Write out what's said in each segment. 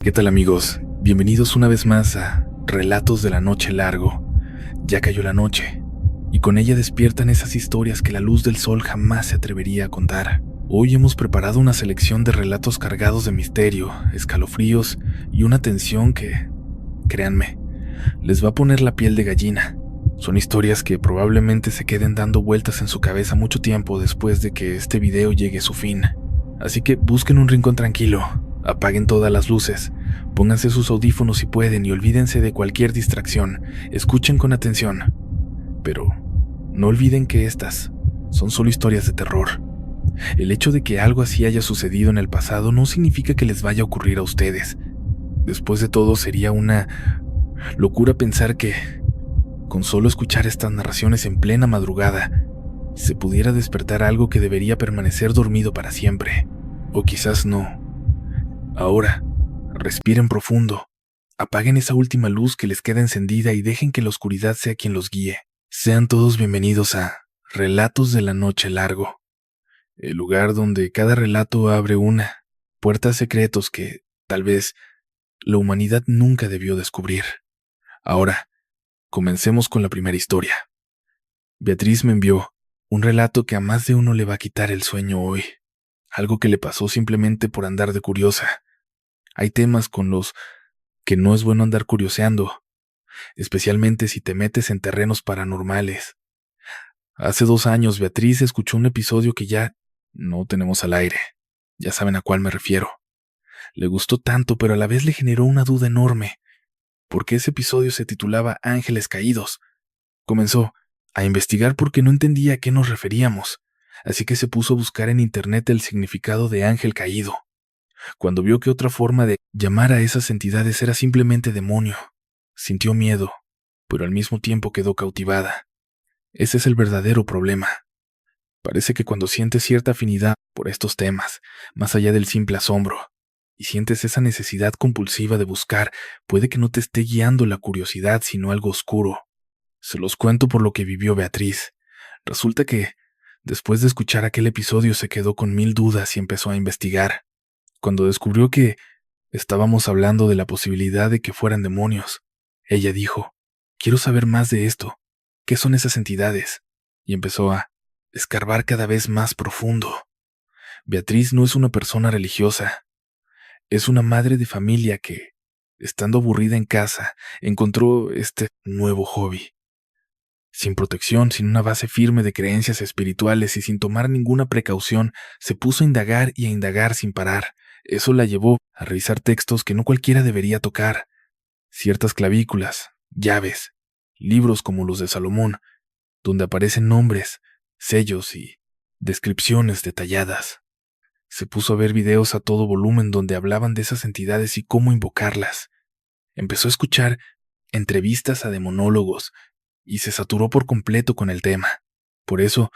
¿Qué tal, amigos? Bienvenidos una vez más a Relatos de la Noche Largo. Ya cayó la noche, y con ella despiertan esas historias que la luz del sol jamás se atrevería a contar. Hoy hemos preparado una selección de relatos cargados de misterio, escalofríos y una tensión que, créanme, les va a poner la piel de gallina. Son historias que probablemente se queden dando vueltas en su cabeza mucho tiempo después de que este video llegue a su fin. Así que busquen un rincón tranquilo, apaguen todas las luces, pónganse sus audífonos si pueden y olvídense de cualquier distracción. Escuchen con atención. Pero no olviden que estas son solo historias de terror. El hecho de que algo así haya sucedido en el pasado no significa que les vaya a ocurrir a ustedes. Después de todo, sería una locura pensar que, con solo escuchar estas narraciones en plena madrugada, se pudiera despertar algo que debería permanecer dormido para siempre. O quizás no. Ahora, respiren profundo, apaguen esa última luz que les queda encendida y dejen que la oscuridad sea quien los guíe. Sean todos bienvenidos a Relatos de la Noche Largo, el lugar donde cada relato abre una puerta a secretos que, tal vez, la humanidad nunca debió descubrir. Ahora, comencemos con la primera historia. Beatriz me envió un relato que a más de uno le va a quitar el sueño hoy. Algo que le pasó simplemente por andar de curiosa. Hay temas con los que no es bueno andar curioseando, especialmente si te metes en terrenos paranormales. Hace 2 años, Beatriz escuchó un episodio que ya no tenemos al aire. Ya saben a cuál me refiero. Le gustó tanto, pero a la vez le generó una duda enorme, porque ese episodio se titulaba Ángeles Caídos. Comenzó a investigar porque no entendía a qué nos referíamos, así que se puso a buscar en internet el significado de ángel caído. Cuando vio que otra forma de llamar a esas entidades era simplemente demonio, sintió miedo, pero al mismo tiempo quedó cautivada. Ese es el verdadero problema. Parece que cuando sientes cierta afinidad por estos temas, más allá del simple asombro, y sientes esa necesidad compulsiva de buscar, puede que no te esté guiando la curiosidad, sino algo oscuro. Se los cuento por lo que vivió Beatriz. Resulta que, después de escuchar aquel episodio, se quedó con 1000 dudas y empezó a investigar. Cuando descubrió que estábamos hablando de la posibilidad de que fueran demonios, ella dijo: «Quiero saber más de esto. ¿Qué son esas entidades?». Y empezó a escarbar cada vez más profundo. Beatriz no es una persona religiosa. Es una madre de familia que, estando aburrida en casa, encontró este nuevo hobby. Sin protección, sin una base firme de creencias espirituales y sin tomar ninguna precaución, se puso a indagar y a indagar sin parar. Eso la llevó a revisar textos que no cualquiera debería tocar, ciertas clavículas, llaves, libros como los de Salomón, donde aparecen nombres, sellos y descripciones detalladas. Se puso a ver videos a todo volumen donde hablaban de esas entidades y cómo invocarlas. Empezó a escuchar entrevistas a demonólogos y se saturó por completo con el tema. Por eso,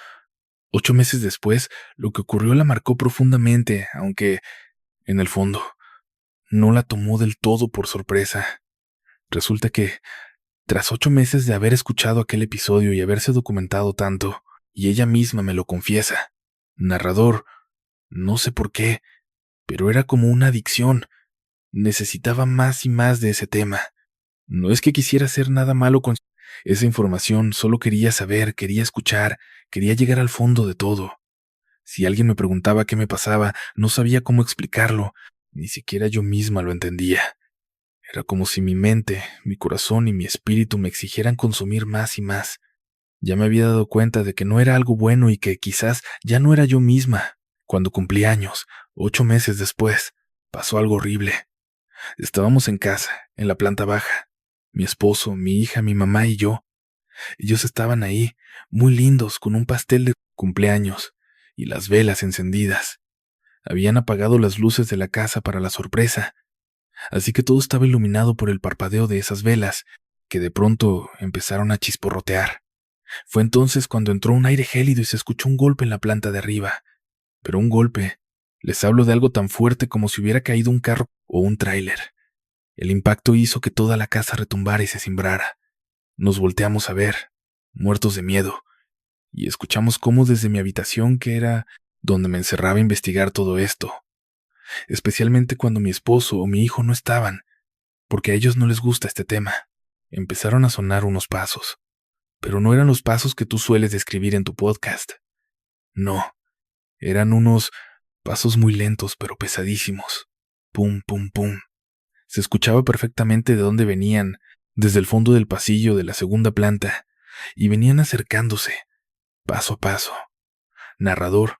8 meses después, lo que ocurrió la marcó profundamente, aunque, en el fondo, no la tomó del todo por sorpresa. Resulta que, tras 8 meses de haber escuchado aquel episodio y haberse documentado tanto, y ella misma me lo confiesa, narrador, no sé por qué, pero era como una adicción. Necesitaba más y más de ese tema. No es que quisiera hacer nada malo con esa información, solo quería saber, quería escuchar, quería llegar al fondo de todo. Si alguien me preguntaba qué me pasaba, no sabía cómo explicarlo, ni siquiera yo misma lo entendía. Era como si mi mente, mi corazón y mi espíritu me exigieran consumir más y más. Ya me había dado cuenta de que no era algo bueno y que quizás ya no era yo misma. Cuando cumplí años, 8 meses después, pasó algo horrible. Estábamos en casa, en la planta baja. Mi esposo, mi hija, mi mamá y yo. Ellos estaban ahí, muy lindos, con un pastel de cumpleaños y las velas encendidas. Habían apagado las luces de la casa para la sorpresa, así que todo estaba iluminado por el parpadeo de esas velas, que de pronto empezaron a chisporrotear. Fue entonces cuando entró un aire gélido y se escuchó un golpe en la planta de arriba. Pero un golpe, les hablo de algo tan fuerte como si hubiera caído un carro o un tráiler. El impacto hizo que toda la casa retumbara y se cimbrara. Nos volteamos a ver, muertos de miedo, y escuchamos cómo desde mi habitación, que era donde me encerraba a investigar todo esto, especialmente cuando mi esposo o mi hijo no estaban, porque a ellos no les gusta este tema. Empezaron a sonar unos pasos, pero no eran los pasos que tú sueles describir en tu podcast. No, eran unos pasos muy lentos pero pesadísimos. Pum, pum, pum. Se escuchaba perfectamente de dónde venían, desde el fondo del pasillo de la segunda planta, y venían acercándose, paso a paso. Narrador,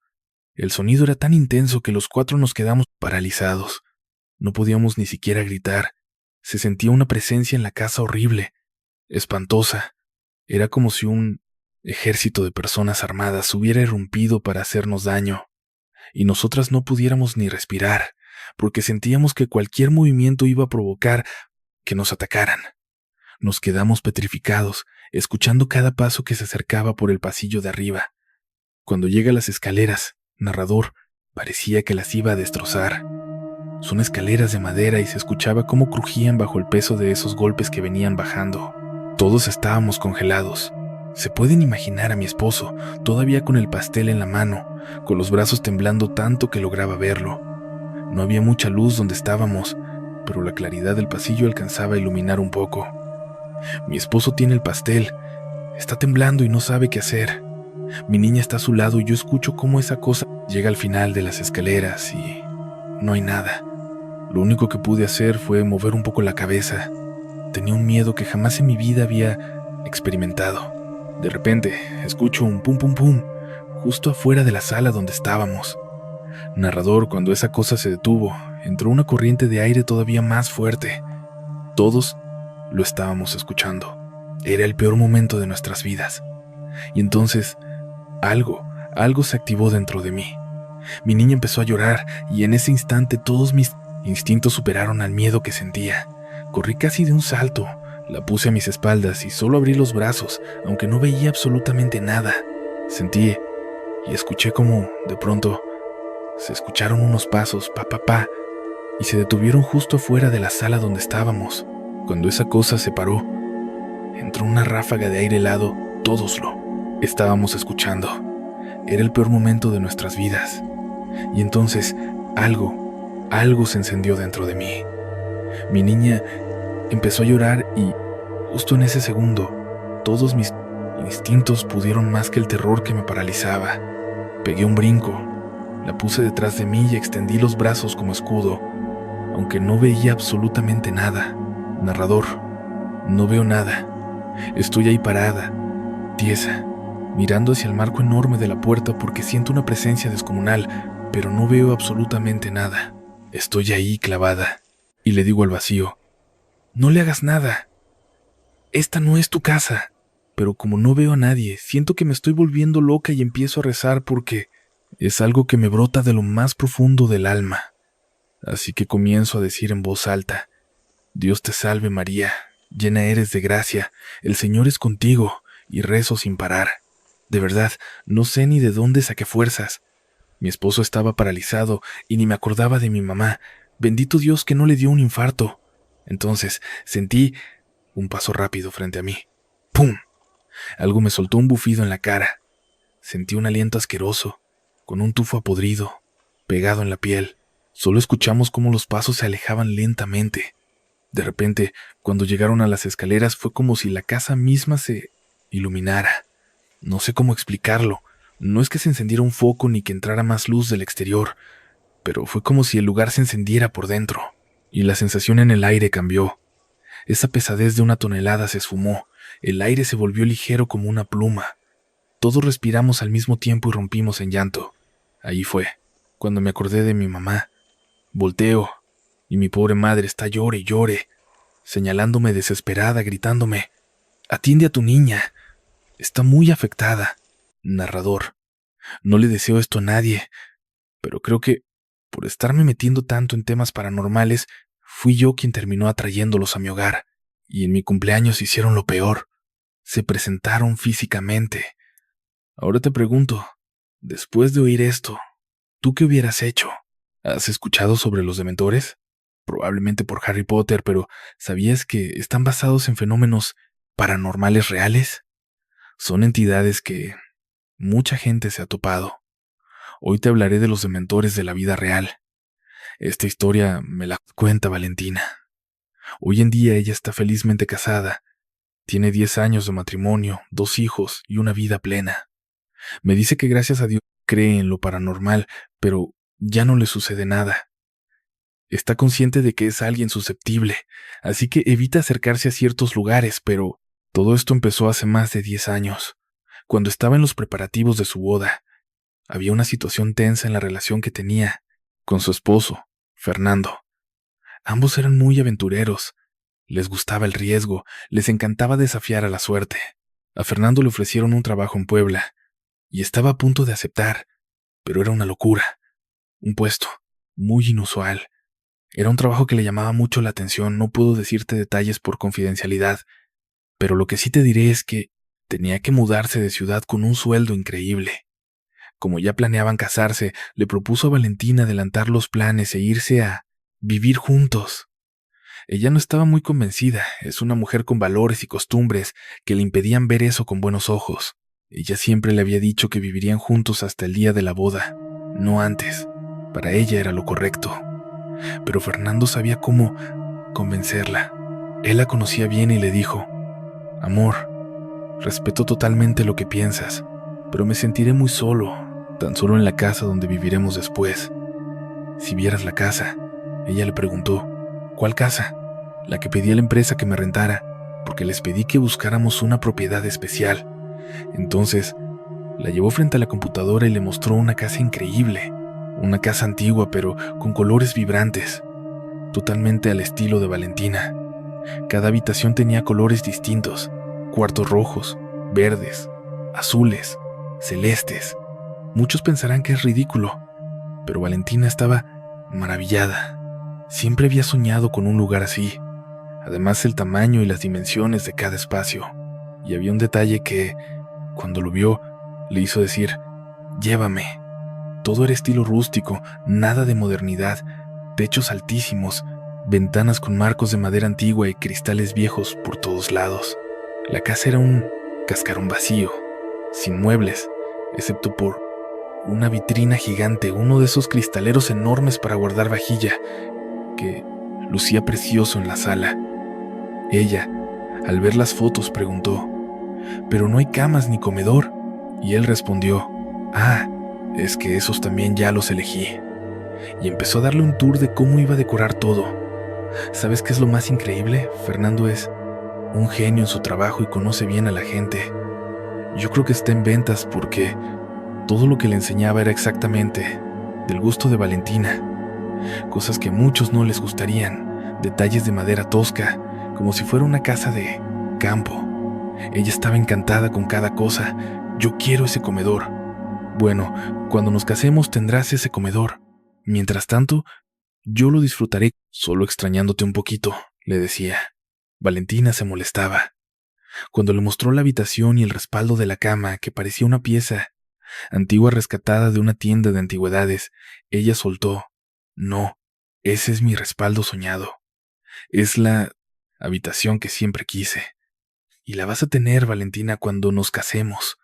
el sonido era tan intenso que los cuatro nos quedamos paralizados. No podíamos ni siquiera gritar. Se sentía una presencia en la casa horrible, espantosa. Era como si un ejército de personas armadas hubiera irrumpido para hacernos daño, y nosotras no pudiéramos ni respirar, porque sentíamos que cualquier movimiento iba a provocar que nos atacaran. Nos quedamos petrificados, escuchando cada paso que se acercaba por el pasillo de arriba. Cuando llega a las escaleras, narrador, parecía que las iba a destrozar. Son escaleras de madera y se escuchaba cómo crujían bajo el peso de esos golpes que venían bajando. Todos estábamos congelados. Se pueden imaginar a mi esposo, todavía con el pastel en la mano, con los brazos temblando tanto que lograba verlo. No había mucha luz donde estábamos, pero la claridad del pasillo alcanzaba a iluminar un poco. Mi esposo tiene el pastel, está temblando y no sabe qué hacer. Mi niña está a su lado y yo escucho cómo esa cosa llega al final de las escaleras y no hay nada. Lo único que pude hacer fue mover un poco la cabeza. Tenía un miedo que jamás en mi vida había experimentado. De repente, escucho un pum pum pum, justo afuera de la sala donde estábamos. Narrador, cuando esa cosa se detuvo, entró una corriente de aire todavía más fuerte. Todos lo estábamos escuchando. Era el peor momento de nuestras vidas. Y entonces, algo se activó dentro de mí. Mi niña empezó a llorar y en ese instante todos mis instintos superaron al miedo que sentía. Corrí casi de un salto, la puse a mis espaldas y solo abrí los brazos, aunque no veía absolutamente nada. Sentí y escuché como, de pronto, se escucharon unos pasos, pa, pa, pa, y se detuvieron justo afuera de la sala donde estábamos. Cuando esa cosa se paró, entró una ráfaga de aire helado, todos lo estábamos escuchando. Era el peor momento de nuestras vidas. Y entonces, algo se encendió dentro de mí. Mi niña empezó a llorar y, justo en ese segundo, todos mis instintos pudieron más que el terror que me paralizaba. Pegué un brinco, la puse detrás de mí y extendí los brazos como escudo, aunque no veía absolutamente nada. Narrador, no veo nada. Estoy ahí parada, tiesa, mirando hacia el marco enorme de la puerta porque siento una presencia descomunal, pero no veo absolutamente nada. Estoy ahí clavada, y le digo al vacío, no le hagas nada. Esta no es tu casa. Pero como no veo a nadie, siento que me estoy volviendo loca y empiezo a rezar porque es algo que me brota de lo más profundo del alma. Así que comienzo a decir en voz alta, Dios te salve María, llena eres de gracia, el Señor es contigo, y rezo sin parar. De verdad, no sé ni de dónde saqué fuerzas. Mi esposo estaba paralizado y ni me acordaba de mi mamá. Bendito Dios que no le dio un infarto. Entonces sentí un paso rápido frente a mí. ¡Pum! Algo me soltó un bufido en la cara. Sentí un aliento asqueroso, con un tufo podrido, pegado en la piel. Solo escuchamos cómo los pasos se alejaban lentamente. De repente, cuando llegaron a las escaleras, fue como si la casa misma se iluminara. No sé cómo explicarlo. No es que se encendiera un foco ni que entrara más luz del exterior, pero fue como si el lugar se encendiera por dentro, y la sensación en el aire cambió. Esa pesadez de una tonelada se esfumó, el aire se volvió ligero como una pluma. Todos respiramos al mismo tiempo y rompimos en llanto. Ahí fue, cuando me acordé de mi mamá. Volteo, y mi pobre madre está llore y llore, señalándome desesperada, gritándome, «Atiende a tu niña, está muy afectada». Narrador, no le deseo esto a nadie, pero creo que, por estarme metiendo tanto en temas paranormales, fui yo quien terminó atrayéndolos a mi hogar, y en mi cumpleaños hicieron lo peor. Se presentaron físicamente. Ahora te pregunto, después de oír esto, ¿tú qué hubieras hecho? ¿Has escuchado sobre los dementores? Probablemente por Harry Potter, pero ¿sabías que están basados en fenómenos paranormales reales? Son entidades que mucha gente se ha topado. Hoy te hablaré de los dementores de la vida real. Esta historia me la cuenta Valentina. Hoy en día ella está felizmente casada. Tiene 10 años de matrimonio, 2 hijos y una vida plena. Me dice que gracias a Dios cree en lo paranormal, pero ya no le sucede nada. Está consciente de que es alguien susceptible, así que evita acercarse a ciertos lugares, pero todo esto empezó hace más de 10 años, cuando estaba en los preparativos de su boda. Había una situación tensa en la relación que tenía con su esposo, Fernando. Ambos eran muy aventureros. Les gustaba el riesgo, les encantaba desafiar a la suerte. A Fernando le ofrecieron un trabajo en Puebla, y estaba a punto de aceptar, pero era una locura. Un puesto muy inusual. Era un trabajo que le llamaba mucho la atención. No puedo decirte detalles por confidencialidad, pero lo que sí te diré es que tenía que mudarse de ciudad con un sueldo increíble. Como ya planeaban casarse, le propuso a Valentina adelantar los planes e irse a vivir juntos. Ella no estaba muy convencida. Es una mujer con valores y costumbres que le impedían ver eso con buenos ojos. Ella siempre le había dicho que vivirían juntos hasta el día de la boda, no antes. Para ella era lo correcto. Pero Fernando sabía cómo convencerla. Él la conocía bien y le dijo: «Amor, respeto totalmente lo que piensas, pero me sentiré muy solo, tan solo en la casa donde viviremos después. Si vieras la casa», ella le preguntó. «¿Cuál casa?» «La que pedí a la empresa que me rentara, porque les pedí que buscáramos una propiedad especial». Entonces, la llevó frente a la computadora y le mostró una casa increíble, una casa antigua pero con colores vibrantes, totalmente al estilo de Valentina. Cada habitación tenía colores distintos: cuartos rojos, verdes, azules, celestes. Muchos pensarán que es ridículo, pero Valentina estaba maravillada. Siempre había soñado con un lugar así. Además, el tamaño y las dimensiones de cada espacio. Y había un detalle que, cuando lo vio, le hizo decir: «Llévame». Todo era estilo rústico, nada de modernidad, techos altísimos, ventanas con marcos de madera antigua y cristales viejos por todos lados. La casa era un cascarón vacío, sin muebles, excepto por una vitrina gigante, uno de esos cristaleros enormes para guardar vajilla, que lucía precioso en la sala. Ella, al ver las fotos, preguntó: «¿Pero no hay camas ni comedor?». Y él respondió: «Ah, es que esos también ya los elegí». Y empezó a darle un tour de cómo iba a decorar todo. ¿Sabes qué es lo más increíble? Fernando es un genio en su trabajo y conoce bien a la gente. Yo creo que está en ventas porque todo lo que le enseñaba era exactamente del gusto de Valentina. Cosas que a muchos no les gustarían, detalles de madera tosca, como si fuera una casa de campo. Ella estaba encantada con cada cosa. «Yo quiero ese comedor». «Bueno, cuando nos casemos tendrás ese comedor. Mientras tanto, yo lo disfrutaré solo extrañándote un poquito», le decía. Valentina se molestaba. Cuando le mostró la habitación y el respaldo de la cama, que parecía una pieza antigua rescatada de una tienda de antigüedades, ella soltó: «No, ese es mi respaldo soñado. Es la habitación que siempre quise. Y la vas a tener, Valentina, cuando nos casemos.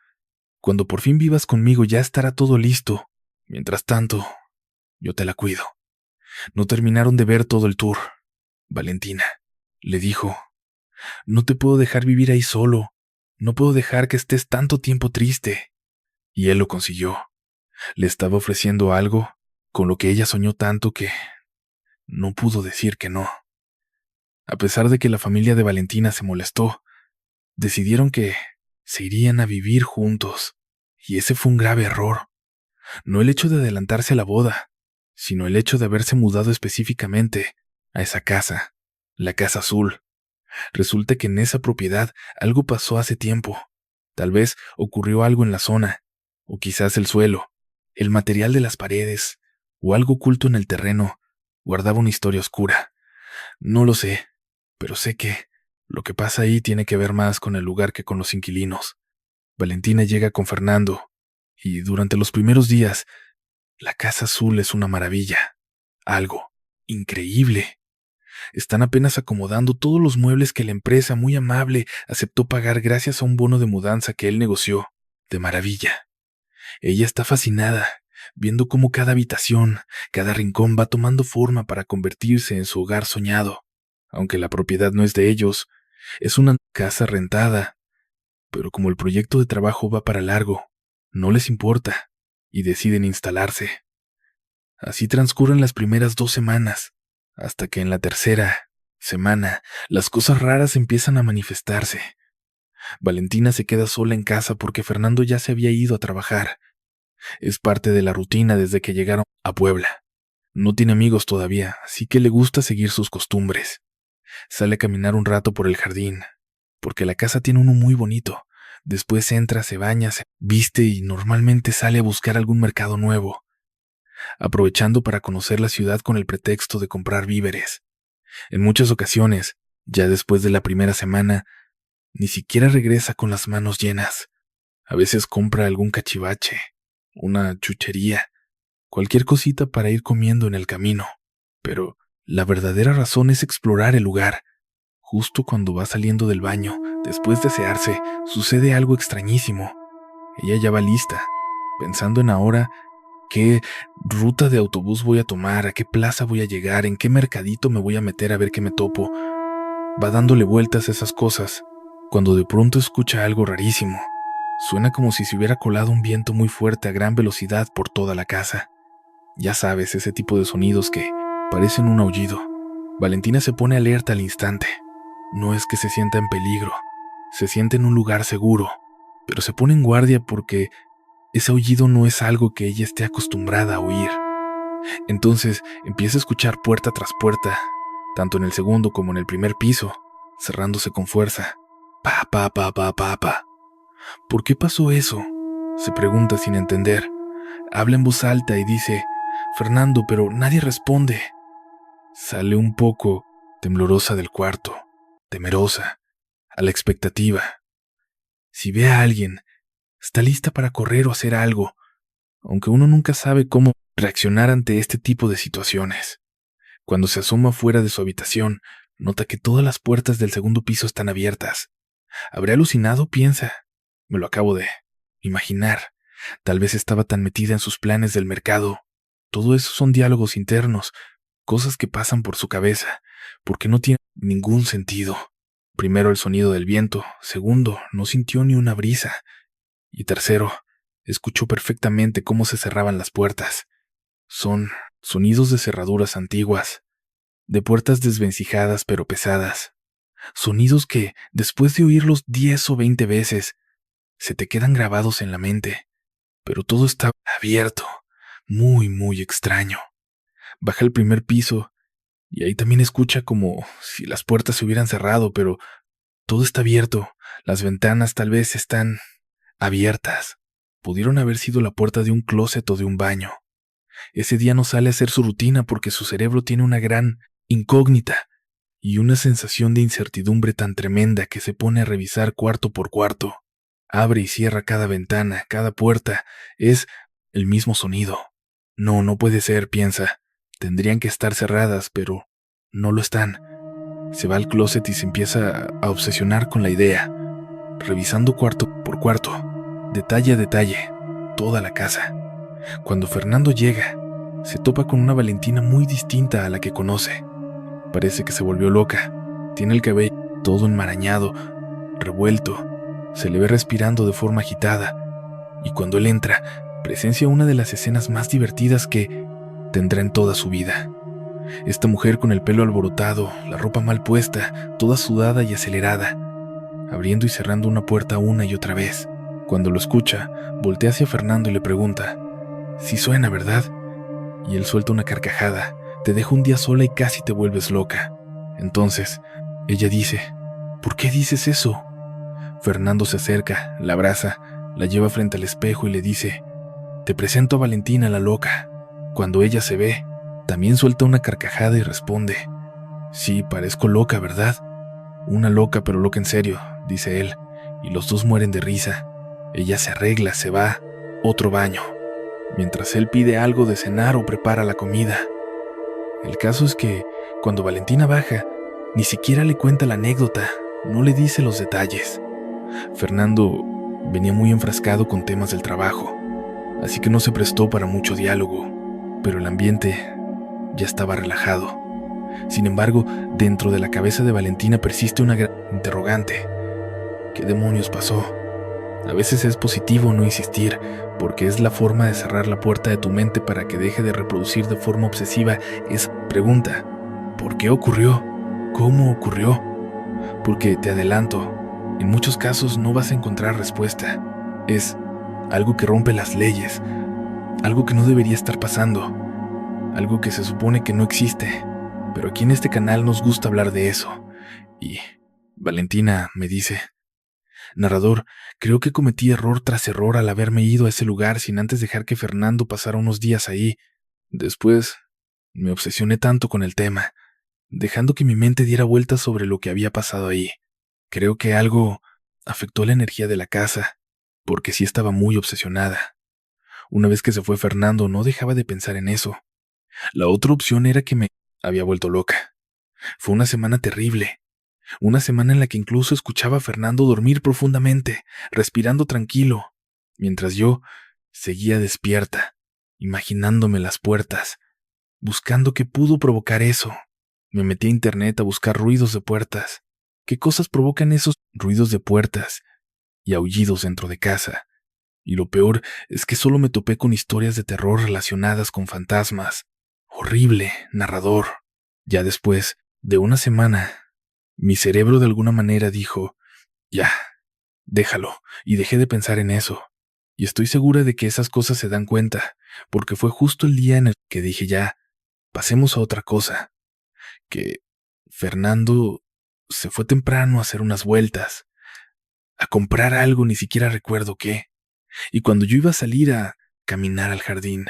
Cuando por fin vivas conmigo ya estará todo listo. Mientras tanto, yo te la cuido». No terminaron de ver todo el tour. Valentina le dijo: «No te puedo dejar vivir ahí solo. No puedo dejar que estés tanto tiempo triste». Y él lo consiguió. Le estaba ofreciendo algo con lo que ella soñó tanto que no pudo decir que no. A pesar de que la familia de Valentina se molestó, decidieron que se irían a vivir juntos. Y ese fue un grave error. No el hecho de adelantarse a la boda, sino el hecho de haberse mudado específicamente a esa casa, la Casa Azul. Resulta que en esa propiedad algo pasó hace tiempo. Tal vez ocurrió algo en la zona, o quizás el suelo, el material de las paredes, o algo oculto en el terreno guardaba una historia oscura. No lo sé, pero sé que lo que pasa ahí tiene que ver más con el lugar que con los inquilinos. Valentina llega con Fernando, y durante los primeros días, la Casa Azul es una maravilla, algo increíble. Están apenas acomodando todos los muebles que la empresa, muy amable, aceptó pagar gracias a un bono de mudanza que él negoció. De maravilla. Ella está fascinada. viendo cómo cada habitación, cada rincón va tomando forma para convertirse en su hogar soñado. Aunque la propiedad no es de ellos, es una casa rentada, pero como el proyecto de trabajo va para largo, no les importa y deciden instalarse. Así transcurren las primeras 2 semanas, hasta que en la tercera semana las cosas raras empiezan a manifestarse. Valentina se queda sola en casa porque Fernando ya se había ido a trabajar. Es parte de la rutina desde que llegaron a Puebla. No tiene amigos todavía, así que le gusta seguir sus costumbres. Sale a caminar un rato por el jardín, porque la casa tiene uno muy bonito. Después entra, se baña, se viste y normalmente sale a buscar algún mercado nuevo, aprovechando para conocer la ciudad con el pretexto de comprar víveres. En muchas ocasiones, ya después de la primera semana, ni siquiera regresa con las manos llenas. A veces compra algún cachivache, una chuchería, cualquier cosita para ir comiendo en el camino. Pero la verdadera razón es explorar el lugar. Justo cuando va saliendo del baño, después de asearse, sucede algo extrañísimo. Ella ya va lista, pensando en ahora qué ruta de autobús voy a tomar, a qué plaza voy a llegar, en qué mercadito me voy a meter a ver qué me topo. Va dándole vueltas a esas cosas, cuando de pronto escucha algo rarísimo. Suena como si se hubiera colado un viento muy fuerte a gran velocidad por toda la casa. Ya sabes, ese tipo de sonidos que parecen un aullido. Valentina se pone alerta al instante. No es que se sienta en peligro, se siente en un lugar seguro, pero se pone en guardia porque ese aullido no es algo que ella esté acostumbrada a oír. Entonces empieza a escuchar puerta tras puerta, tanto en el segundo como en el primer piso, cerrándose con fuerza. Pa, pa, pa, pa, pa, pa. ¿Por qué pasó eso?, se pregunta sin entender. Habla en voz alta y dice: Fernando, pero nadie responde. Sale un poco temblorosa del cuarto, temerosa, a la expectativa. Si ve a alguien, está lista para correr o hacer algo, aunque uno nunca sabe cómo reaccionar ante este tipo de situaciones. Cuando se asoma fuera de su habitación, nota que todas las puertas del segundo piso están abiertas. ¿Habré alucinado?, piensa. Me lo acabo de imaginar. Tal vez estaba tan metida en sus planes del mercado. Todo eso son diálogos internos, cosas que pasan por su cabeza, porque no tiene ningún sentido. Primero, el sonido del viento. Segundo, no sintió ni una brisa. Y tercero, escuchó perfectamente cómo se cerraban las puertas. Son sonidos de cerraduras antiguas, de puertas desvencijadas pero pesadas. Sonidos que, después de oírlos 10 o 20 veces, se te quedan grabados en la mente. Pero todo está abierto, muy, muy extraño. Baja al primer piso y ahí también escucha como si las puertas se hubieran cerrado, pero todo está abierto. Las ventanas tal vez están abiertas. Pudieron haber sido la puerta de un closet o de un baño. Ese día no sale a hacer su rutina porque su cerebro tiene una gran incógnita y una sensación de incertidumbre tan tremenda que se pone a revisar cuarto por cuarto. Abre y cierra cada ventana, cada puerta. Es el mismo sonido. No, no puede ser, piensa. Tendrían que estar cerradas, pero no lo están. Se va al closet y se empieza a obsesionar con la idea, revisando cuarto por cuarto, detalle a detalle, toda la casa. Cuando Fernando llega, se topa con una Valentina muy distinta a la que conoce. Parece que se volvió loca. Tiene el cabello todo enmarañado, revuelto. Se le ve respirando de forma agitada. Y cuando él entra, presencia una de las escenas más divertidas que tendrá en toda su vida. Esta mujer con el pelo alborotado, la ropa mal puesta, toda sudada y acelerada, abriendo y cerrando una puerta una y otra vez. Cuando lo escucha, voltea hacia Fernando y le pregunta: «Sí suena, ¿verdad?». Y él suelta una carcajada. «Te dejo un día sola y casi te vuelves loca». Entonces, ella dice: «¿Por qué dices eso?». Fernando se acerca, la abraza, la lleva frente al espejo y le dice: «Te presento a Valentina, la loca». Cuando ella se ve, también suelta una carcajada y responde: «Sí, parezco loca, ¿verdad?». «Una loca, pero loca en serio», dice él, y los dos mueren de risa. Ella se arregla, se va, otro baño, mientras él pide algo de cenar o prepara la comida. El caso es que, cuando Valentina baja, ni siquiera le cuenta la anécdota, no le dice los detalles. Fernando venía muy enfrascado con temas del trabajo. así que no se prestó para mucho diálogo, pero el ambiente ya estaba relajado. Sin embargo, dentro de la cabeza de Valentina persiste una gran interrogante. ¿Qué demonios pasó? A veces es positivo no insistir, porque es la forma de cerrar la puerta de tu mente para que deje de reproducir de forma obsesiva esa pregunta. ¿Por qué ocurrió? ¿Cómo ocurrió? Porque te adelanto, en muchos casos no vas a encontrar respuesta. Es algo que rompe las leyes, algo que no debería estar pasando, algo que se supone que no existe. Pero aquí en este canal nos gusta hablar de eso. Y Valentina me dice: narrador, creo que cometí error tras error al haberme ido a ese lugar sin antes dejar que Fernando pasara unos días ahí. Después me obsesioné tanto con el tema, dejando que mi mente diera vueltas sobre lo que había pasado ahí. Creo que algo afectó la energía de la casa, porque sí estaba muy obsesionada. Una vez que se fue Fernando, no dejaba de pensar en eso. La otra opción era que me había vuelto loca. Fue una semana terrible. Una semana en la que incluso escuchaba a Fernando dormir profundamente, respirando tranquilo, mientras yo seguía despierta, imaginándome las puertas, buscando qué pudo provocar eso. Me metí a internet a buscar ruidos de puertas. ¿Qué cosas provocan esos ruidos de puertas y aullidos dentro de casa? Y lo peor es que solo me topé con historias de terror relacionadas con fantasmas. Horrible, narrador. Ya después de una semana, mi cerebro de alguna manera dijo: ya, déjalo, y dejé de pensar en eso. Y estoy segura de que esas cosas se dan cuenta, porque fue justo el día en el que dije: ya, pasemos a otra cosa. Que Fernando se fue temprano a hacer unas vueltas, a comprar algo, ni siquiera recuerdo qué. Y cuando yo iba a salir a caminar al jardín,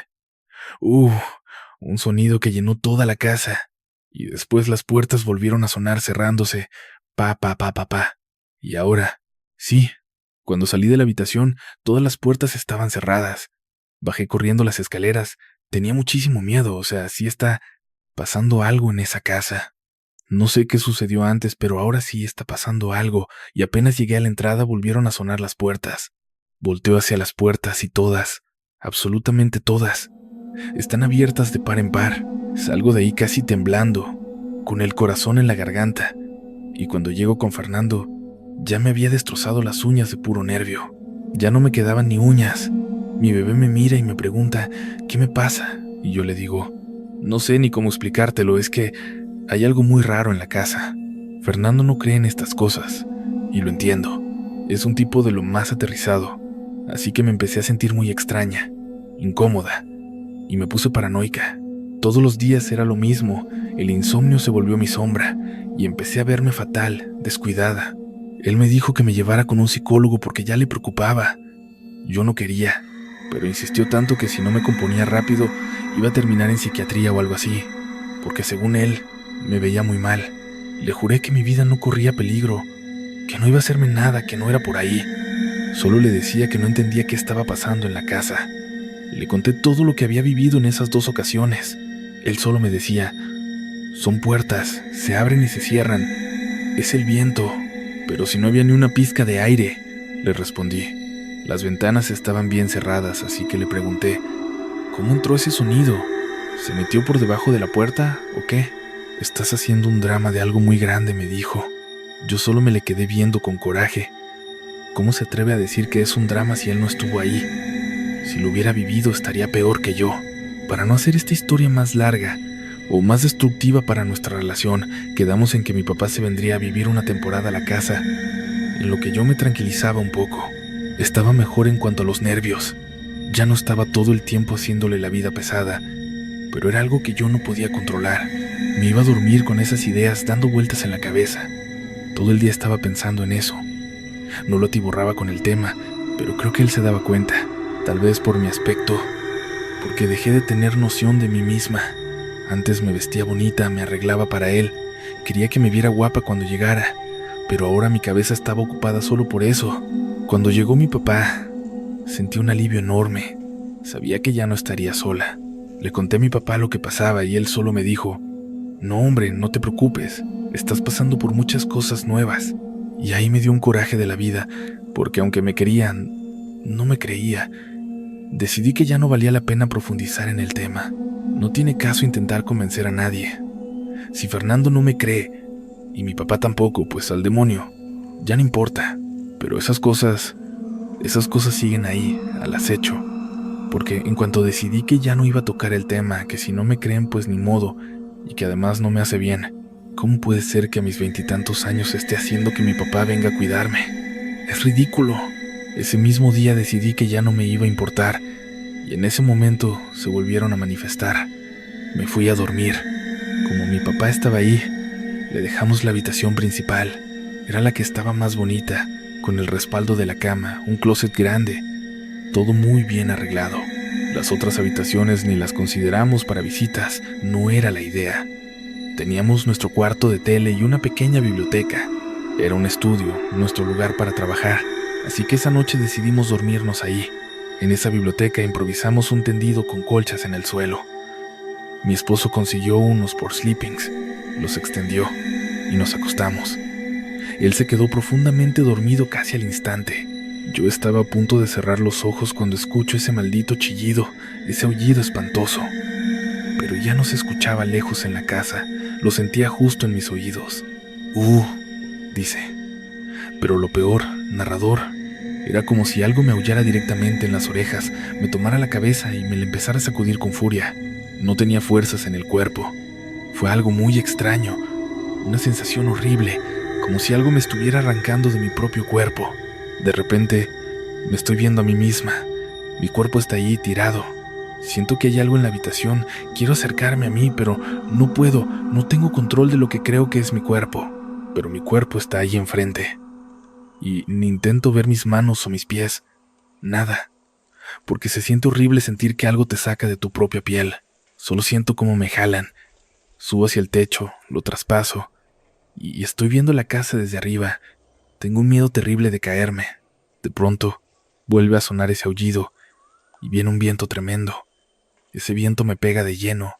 ¡uh! Un sonido que llenó toda la casa. Y después las puertas volvieron a sonar cerrándose. Pa, pa, pa, pa, pa. Y ahora, sí, cuando salí de la habitación, todas las puertas estaban cerradas. Bajé corriendo las escaleras. Tenía muchísimo miedo, o sea, sí está pasando algo en esa casa. No sé qué sucedió antes, pero ahora sí está pasando algo, y apenas llegué a la entrada volvieron a sonar las puertas. Volteo hacia las puertas y todas, absolutamente todas, están abiertas de par en par. Salgo de ahí casi temblando, con el corazón en la garganta, y cuando llego con Fernando, ya me había destrozado las uñas de puro nervio. Ya no me quedaban ni uñas. Mi bebé me mira y me pregunta: ¿qué me pasa? Y yo le digo: no sé ni cómo explicártelo, es que hay algo muy raro en la casa. Fernando no cree en estas cosas, y lo entiendo. Es un tipo de lo más aterrizado, así que me empecé a sentir muy extraña, incómoda, y me puse paranoica. Todos los días era lo mismo, el insomnio se volvió mi sombra, y empecé a verme fatal, descuidada. Él me dijo que me llevara con un psicólogo porque ya le preocupaba. Yo no quería, pero insistió tanto que si no me componía rápido, iba a terminar en psiquiatría o algo así, porque según él, me veía muy mal. Le juré que mi vida no corría peligro, que no iba a hacerme nada, que no era por ahí. Solo le decía que no entendía qué estaba pasando en la casa. Le conté todo lo que había vivido en esas 2 ocasiones. Él solo me decía: son puertas, se abren y se cierran. Es el viento. Pero si no había ni una pizca de aire, le respondí. Las ventanas estaban bien cerradas, así que le pregunté: ¿cómo entró ese sonido? ¿Se metió por debajo de la puerta o qué? Estás haciendo un drama de algo muy grande, me dijo. Yo solo me le quedé viendo con coraje. ¿Cómo se atreve a decir que es un drama si él no estuvo ahí? Si lo hubiera vivido estaría peor que yo. Para no hacer esta historia más larga o más destructiva para nuestra relación, quedamos en que mi papá se vendría a vivir una temporada a la casa, en lo que yo me tranquilizaba un poco. Estaba mejor en cuanto a los nervios. Ya no estaba todo el tiempo haciéndole la vida pesada, pero era algo que yo no podía controlar. Me iba a dormir con esas ideas dando vueltas en la cabeza. Todo el día estaba pensando en eso. No lo atiborraba con el tema, pero creo que él se daba cuenta, tal vez por mi aspecto, porque dejé de tener noción de mí misma. Antes me vestía bonita, me arreglaba para él, quería que me viera guapa cuando llegara, pero ahora mi cabeza estaba ocupada solo por eso. Cuando llegó mi papá, sentí un alivio enorme. Sabía que ya no estaría sola. Le conté a mi papá lo que pasaba y él solo me dijo: no, hombre, no te preocupes, estás pasando por muchas cosas nuevas. Y ahí me dio un coraje de la vida, porque aunque me querían, no me creía. Decidí que ya no valía la pena profundizar en el tema. No tiene caso intentar convencer a nadie. Si Fernando no me cree, y mi papá tampoco, pues al demonio, ya no importa. Pero esas cosas siguen ahí, al acecho. Porque en cuanto decidí que ya no iba a tocar el tema, que si no me creen pues ni modo, y que además no me hace bien, ¿cómo puede ser que a mis 20 y tantos años esté haciendo que mi papá venga a cuidarme? Es ridículo. Ese mismo día decidí que ya no me iba a importar, y en ese momento se volvieron a manifestar. Me fui a dormir. Como mi papá estaba ahí, le dejamos la habitación principal. Era la que estaba más bonita, con el respaldo de la cama, un closet grande, todo muy bien arreglado. Las otras habitaciones ni las consideramos para visitas, no era la idea. Teníamos nuestro cuarto de tele y una pequeña biblioteca. Era un estudio, nuestro lugar para trabajar, así que esa noche decidimos dormirnos ahí. En esa biblioteca improvisamos un tendido con colchas en el suelo. Mi esposo consiguió unos por sleepings, los extendió y nos acostamos. Él se quedó profundamente dormido casi al instante. Yo estaba a punto de cerrar los ojos cuando escucho ese maldito chillido, ese aullido espantoso. Pero ya no se escuchaba lejos en la casa, lo sentía justo en mis oídos. Dice. Pero lo peor, narrador, era como si algo me aullara directamente en las orejas, me tomara la cabeza y me la empezara a sacudir con furia. No tenía fuerzas en el cuerpo. Fue algo muy extraño, una sensación horrible, como si algo me estuviera arrancando de mi propio cuerpo. De repente, me estoy viendo a mí misma. Mi cuerpo está ahí tirado. Siento que hay algo en la habitación. Quiero acercarme a mí, pero no puedo. No tengo control de lo que creo que es mi cuerpo. Pero mi cuerpo está ahí enfrente. Y ni intento ver mis manos o mis pies. Nada. Porque se siente horrible sentir que algo te saca de tu propia piel. Solo siento cómo me jalan. Subo hacia el techo, lo traspaso. Y estoy viendo la casa desde arriba. Tengo un miedo terrible de caerme. De pronto, vuelve a sonar ese aullido. Y viene un viento tremendo. Ese viento me pega de lleno.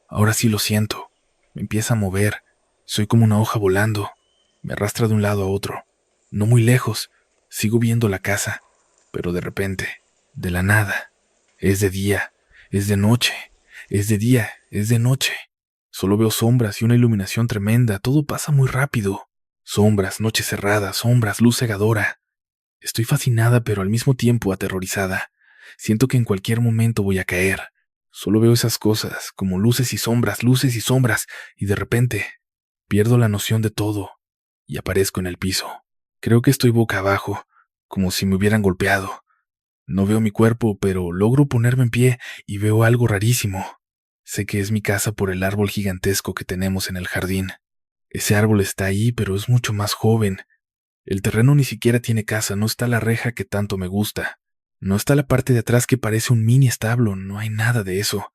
Ahora sí lo siento. Me empieza a mover. Soy como una hoja volando. Me arrastra de un lado a otro. No muy lejos. Sigo viendo la casa. Pero de repente, de la nada, es de día, es de noche, es de día, es de noche. Solo veo sombras y una iluminación tremenda. Todo pasa muy rápido. Sombras, noche cerrada, sombras, luz cegadora. Estoy fascinada, pero al mismo tiempo aterrorizada. Siento que en cualquier momento voy a caer. Solo veo esas cosas, como luces y sombras, y de repente pierdo la noción de todo y aparezco en el piso. Creo que estoy boca abajo, como si me hubieran golpeado. No veo mi cuerpo, pero logro ponerme en pie y veo algo rarísimo. Sé que es mi casa por el árbol gigantesco que tenemos en el jardín. Ese árbol está ahí, pero es mucho más joven. El terreno ni siquiera tiene casa, no está la reja que tanto me gusta. No está la parte de atrás que parece un mini establo, no hay nada de eso.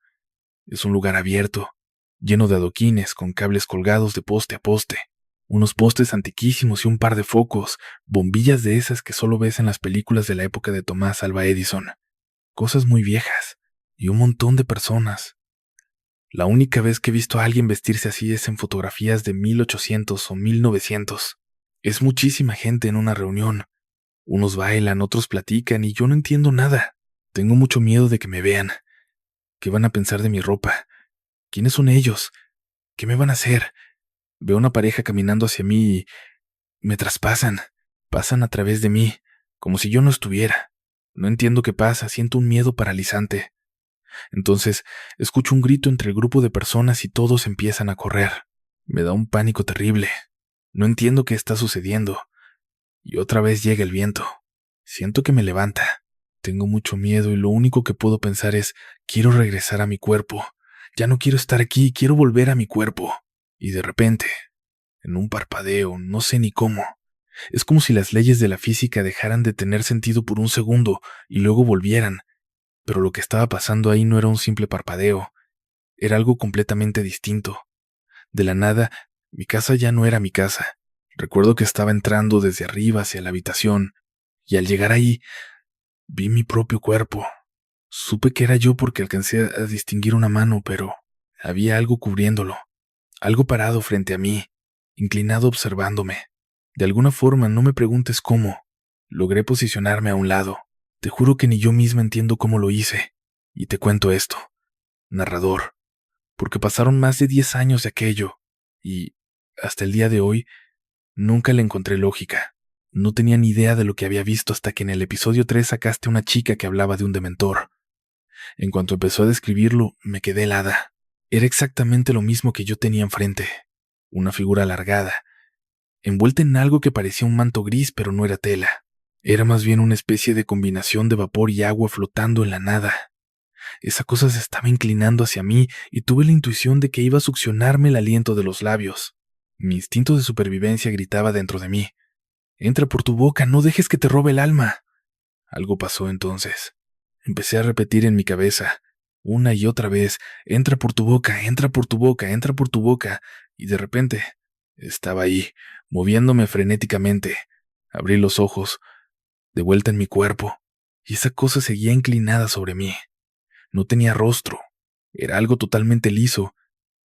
Es un lugar abierto, lleno de adoquines, con cables colgados de poste a poste. Unos postes antiquísimos y un par de focos, bombillas de esas que solo ves en las películas de la época de Tomás Alva Edison. Cosas muy viejas, y un montón de personas. La única vez que he visto a alguien vestirse así es en fotografías de 1800 o 1900. Es muchísima gente en una reunión. Unos bailan, otros platican y yo no entiendo nada. Tengo mucho miedo de que me vean. ¿Qué van a pensar de mi ropa? ¿Quiénes son ellos? ¿Qué me van a hacer? Veo una pareja caminando hacia mí y me traspasan. Pasan a través de mí, como si yo no estuviera. No entiendo qué pasa, siento un miedo paralizante. Entonces, escucho un grito entre el grupo de personas y todos empiezan a correr. Me da un pánico terrible. No entiendo qué está sucediendo. Y otra vez llega el viento. Siento que me levanta. Tengo mucho miedo y lo único que puedo pensar es, quiero regresar a mi cuerpo. Ya no quiero estar aquí, quiero volver a mi cuerpo. Y de repente, en un parpadeo, no sé ni cómo, es como si las leyes de la física dejaran de tener sentido por un segundo y luego volvieran. Pero lo que estaba pasando ahí no era un simple parpadeo, era algo completamente distinto. De la nada, mi casa ya no era mi casa. Recuerdo que estaba entrando desde arriba hacia la habitación, y al llegar ahí, vi mi propio cuerpo. Supe que era yo porque alcancé a distinguir una mano, pero había algo cubriéndolo, algo parado frente a mí, inclinado observándome. De alguna forma, no me preguntes cómo, logré posicionarme a un lado. Te juro que ni yo misma entiendo cómo lo hice. Y te cuento esto, narrador, porque pasaron más de 10 años de aquello, y, hasta el día de hoy, nunca le encontré lógica. No tenía ni idea de lo que había visto hasta que en el episodio 3 sacaste una chica que hablaba de un dementor. En cuanto empezó a describirlo, me quedé helada. Era exactamente lo mismo que yo tenía enfrente. Una figura alargada, envuelta en algo que parecía un manto gris, pero no era tela. Era más bien una especie de combinación de vapor y agua flotando en la nada. Esa cosa se estaba inclinando hacia mí y tuve la intuición de que iba a succionarme el aliento de los labios. Mi instinto de supervivencia gritaba dentro de mí: «Entra por tu boca, no dejes que te robe el alma». Algo pasó entonces. Empecé a repetir en mi cabeza, una y otra vez: «Entra por tu boca, entra por tu boca, entra por tu boca». Y de repente, estaba ahí, moviéndome frenéticamente. Abrí los ojos, de vuelta en mi cuerpo, y esa cosa seguía inclinada sobre mí. No tenía rostro, era algo totalmente liso,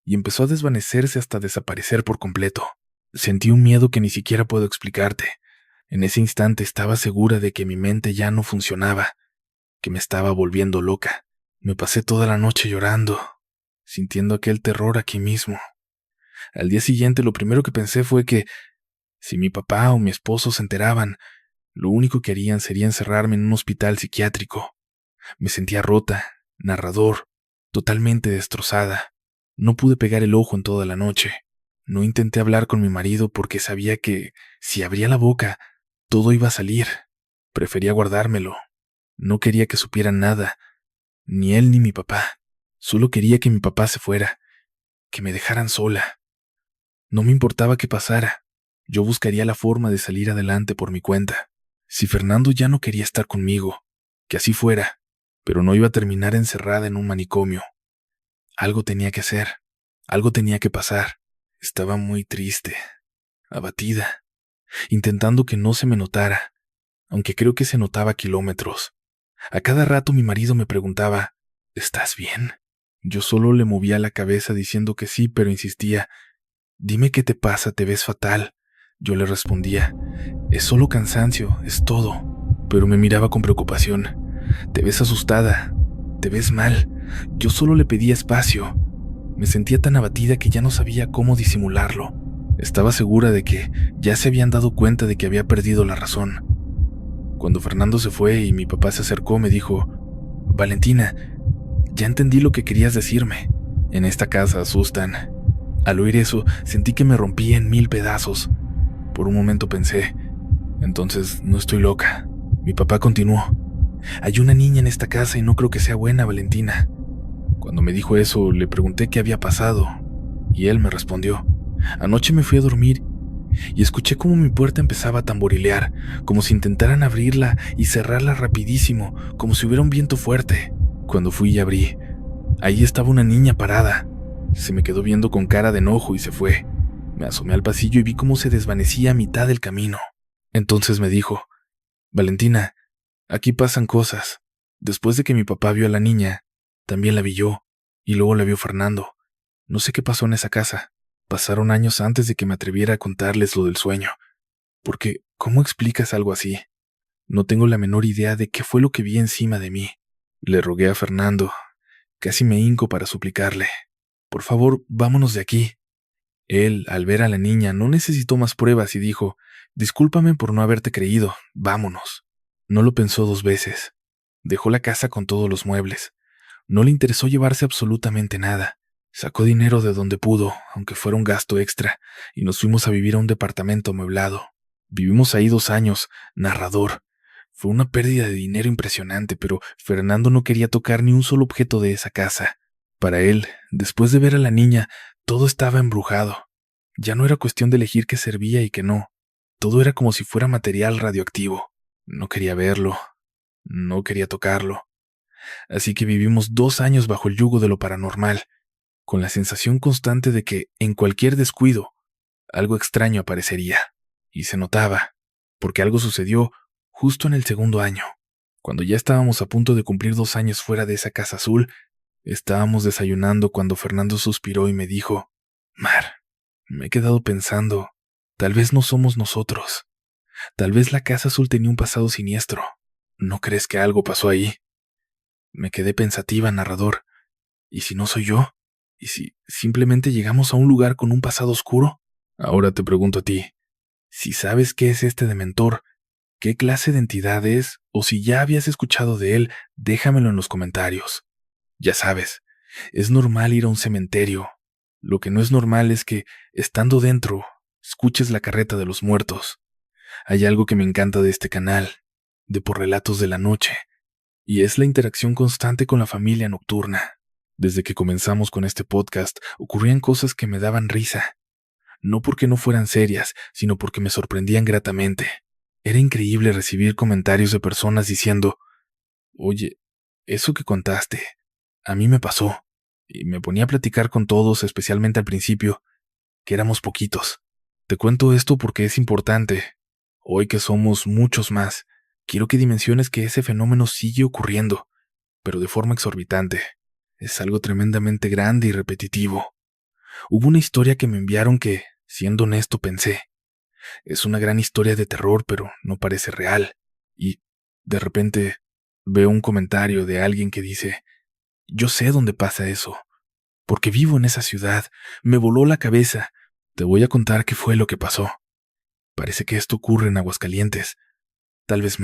y empezó a desvanecerse hasta desaparecer por completo. Sentí un miedo que ni siquiera puedo explicarte. En ese instante estaba segura de que mi mente ya no funcionaba, que me estaba volviendo loca. Me pasé toda la noche llorando, sintiendo aquel terror aquí mismo. Al día siguiente lo primero que pensé fue que, si mi papá o mi esposo se enteraban, lo único que harían sería encerrarme en un hospital psiquiátrico. Me sentía rota, narrador, totalmente destrozada. No pude pegar el ojo en toda la noche. No intenté hablar con mi marido porque sabía que, si abría la boca, todo iba a salir. Prefería guardármelo. No quería que supieran nada, ni él ni mi papá. Solo quería que mi papá se fuera, que me dejaran sola. No me importaba qué pasara. Yo buscaría la forma de salir adelante por mi cuenta. Si Fernando ya no quería estar conmigo, que así fuera, pero no iba a terminar encerrada en un manicomio. Algo tenía que hacer, algo tenía que pasar. Estaba muy triste, abatida, intentando que no se me notara, aunque creo que se notaba a kilómetros. A cada rato mi marido me preguntaba: «¿Estás bien?». Yo solo le movía la cabeza diciendo que sí, pero insistía: «Dime qué te pasa, te ves fatal». Yo le respondía: «Es solo cansancio, es todo». Pero me miraba con preocupación: «Te ves asustada, te ves mal». Yo solo le pedía espacio. Me sentía tan abatida que ya no sabía cómo disimularlo. Estaba segura de que ya se habían dado cuenta de que había perdido la razón. Cuando Fernando se fue y mi papá se acercó, me dijo: «Valentina, ya entendí lo que querías decirme. En esta casa asustan». Al oír eso, sentí que me rompía en 1000 pedazos. Por un momento pensé: «Entonces no estoy loca». Mi papá continuó: «Hay una niña en esta casa y no creo que sea buena, Valentina». Cuando me dijo eso, le pregunté qué había pasado, y él me respondió: «Anoche me fui a dormir y escuché cómo mi puerta empezaba a tamborilear, como si intentaran abrirla y cerrarla rapidísimo, como si hubiera un viento fuerte. Cuando fui y abrí, ahí estaba una niña parada. Se me quedó viendo con cara de enojo y se fue. Me asomé al pasillo y vi cómo se desvanecía a mitad del camino. Entonces me dijo: «Valentina, aquí pasan cosas. Después de que mi papá vio a la niña, también la vi yo, y luego la vio Fernando. No sé qué pasó en esa casa. Pasaron años antes de que me atreviera a contarles lo del sueño. Porque, ¿cómo explicas algo así? No tengo la menor idea de qué fue lo que vi encima de mí». Le rogué a Fernando. Casi me hinco para suplicarle: «Por favor, vámonos de aquí». Él, al ver a la niña, no necesitó más pruebas y dijo: «Discúlpame por no haberte creído, vámonos». No lo pensó 2 veces. Dejó la casa con todos los muebles. No le interesó llevarse absolutamente nada. Sacó dinero de donde pudo, aunque fuera un gasto extra, y nos fuimos a vivir a un departamento amueblado. Vivimos ahí 2 años, narrador. Fue una pérdida de dinero impresionante, pero Fernando no quería tocar ni un solo objeto de esa casa. Para él, después de ver a la niña, todo estaba embrujado. Ya no era cuestión de elegir qué servía y qué no. Todo era como si fuera material radioactivo. No quería verlo. No quería tocarlo. Así que vivimos 2 años bajo el yugo de lo paranormal, con la sensación constante de que, en cualquier descuido, algo extraño aparecería. Y se notaba, porque algo sucedió justo en el segundo año. Cuando ya estábamos a punto de cumplir 2 años fuera de esa casa azul, estábamos desayunando cuando Fernando suspiró y me dijo: «Mar, me he quedado pensando, tal vez no somos nosotros. Tal vez la casa azul tenía un pasado siniestro. ¿No crees que algo pasó ahí? Me quedé pensativa, narrador. ¿Y si no soy yo? ¿Y si simplemente llegamos a un lugar con un pasado oscuro? Ahora te pregunto a ti, si sabes qué es este dementor, qué clase de entidad es, o si ya habías escuchado de él, déjamelo en los comentarios. Ya sabes, es normal ir a un cementerio. Lo que no es normal es que, estando dentro, escuches la carreta de los muertos. Hay algo que me encanta de este canal, de Por Relatos de la Noche, y es la interacción constante con la familia nocturna. Desde que comenzamos con este podcast, ocurrían cosas que me daban risa. No porque no fueran serias, sino porque me sorprendían gratamente. Era increíble recibir comentarios de personas diciendo, oye, eso que contaste, a mí me pasó. Y me ponía a platicar con todos, especialmente al principio, que éramos poquitos. Te cuento esto porque es importante. Hoy que somos muchos más, quiero que dimensiones que ese fenómeno sigue ocurriendo, pero de forma exorbitante. Es algo tremendamente grande y repetitivo. Hubo una historia que me enviaron que, siendo honesto, pensé, es una gran historia de terror, pero no parece real. Y, de repente, veo un comentario de alguien que dice, yo sé dónde pasa eso, porque vivo en esa ciudad, me voló la cabeza. Te voy a contar qué fue lo que pasó. Parece que esto ocurre en Aguascalientes. Tal vez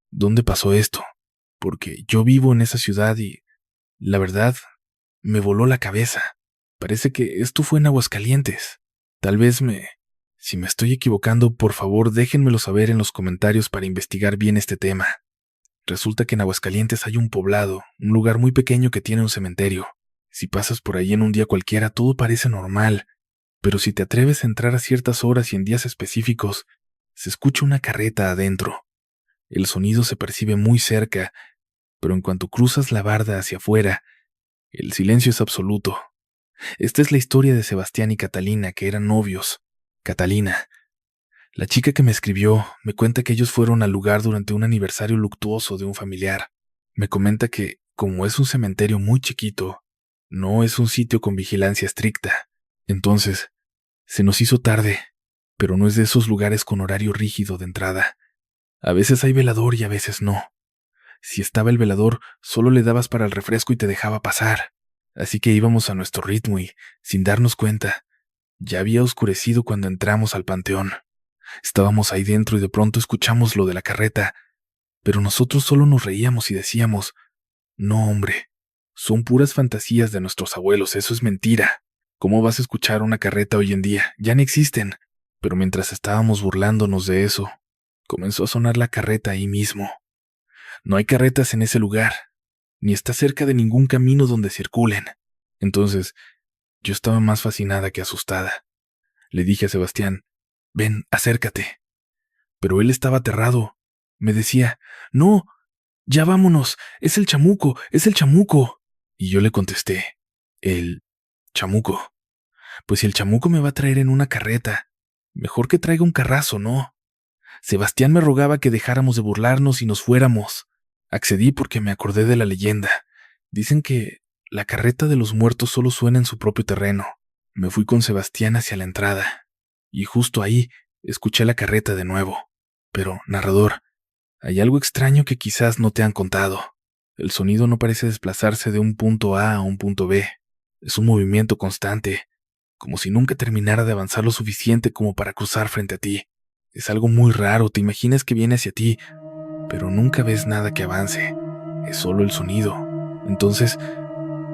¿dónde pasó esto? Porque yo vivo en esa ciudad y, la verdad, me voló la cabeza. Parece que esto fue en Aguascalientes. Tal vez Si me estoy equivocando, por favor déjenmelo saber en los comentarios para investigar bien este tema. Resulta que en Aguascalientes hay un poblado, un lugar muy pequeño que tiene un cementerio. Si pasas por ahí en un día cualquiera, todo parece normal, pero si te atreves a entrar a ciertas horas y en días específicos, se escucha una carreta adentro. El sonido se percibe muy cerca, pero en cuanto cruzas la barda hacia afuera, el silencio es absoluto. Esta es la historia de Sebastián y Catalina, que eran novios. Catalina, la chica que me escribió, me cuenta que ellos fueron al lugar durante un aniversario luctuoso de un familiar. Me comenta que, como es un cementerio muy chiquito, no es un sitio con vigilancia estricta. Entonces, se nos hizo tarde, pero no es de esos lugares con horario rígido de entrada. A veces hay velador y a veces no. Si estaba el velador, solo le dabas para el refresco y te dejaba pasar. Así que íbamos a nuestro ritmo y, sin darnos cuenta, ya había oscurecido cuando entramos al panteón. Estábamos ahí dentro y de pronto escuchamos lo de la carreta, pero nosotros solo nos reíamos y decíamos, no hombre, son puras fantasías de nuestros abuelos, eso es mentira. ¿Cómo vas a escuchar una carreta hoy en día? Ya no existen. Pero mientras estábamos burlándonos de eso, comenzó a sonar la carreta ahí mismo. No hay carretas en ese lugar, ni está cerca de ningún camino donde circulen. Entonces, yo estaba más fascinada que asustada. Le dije a Sebastián, ven, acércate. Pero él estaba aterrado. Me decía, no, ya vámonos, es el chamuco, es el chamuco. Y yo le contesté, ¿el chamuco? Pues si el chamuco me va a traer en una carreta, mejor que traiga un carrazo, ¿no? Sebastián me rogaba que dejáramos de burlarnos y nos fuéramos. Accedí porque me acordé de la leyenda. Dicen que la carreta de los muertos solo suena en su propio terreno. Me fui con Sebastián hacia la entrada, y justo ahí escuché la carreta de nuevo. Pero, narrador, hay algo extraño que quizás no te han contado. El sonido no parece desplazarse de un punto A un punto B. Es un movimiento constante, como si nunca terminara de avanzar lo suficiente como para cruzar frente a ti. Es algo muy raro, te imaginas que viene hacia ti, pero nunca ves nada que avance. Es solo el sonido. Entonces,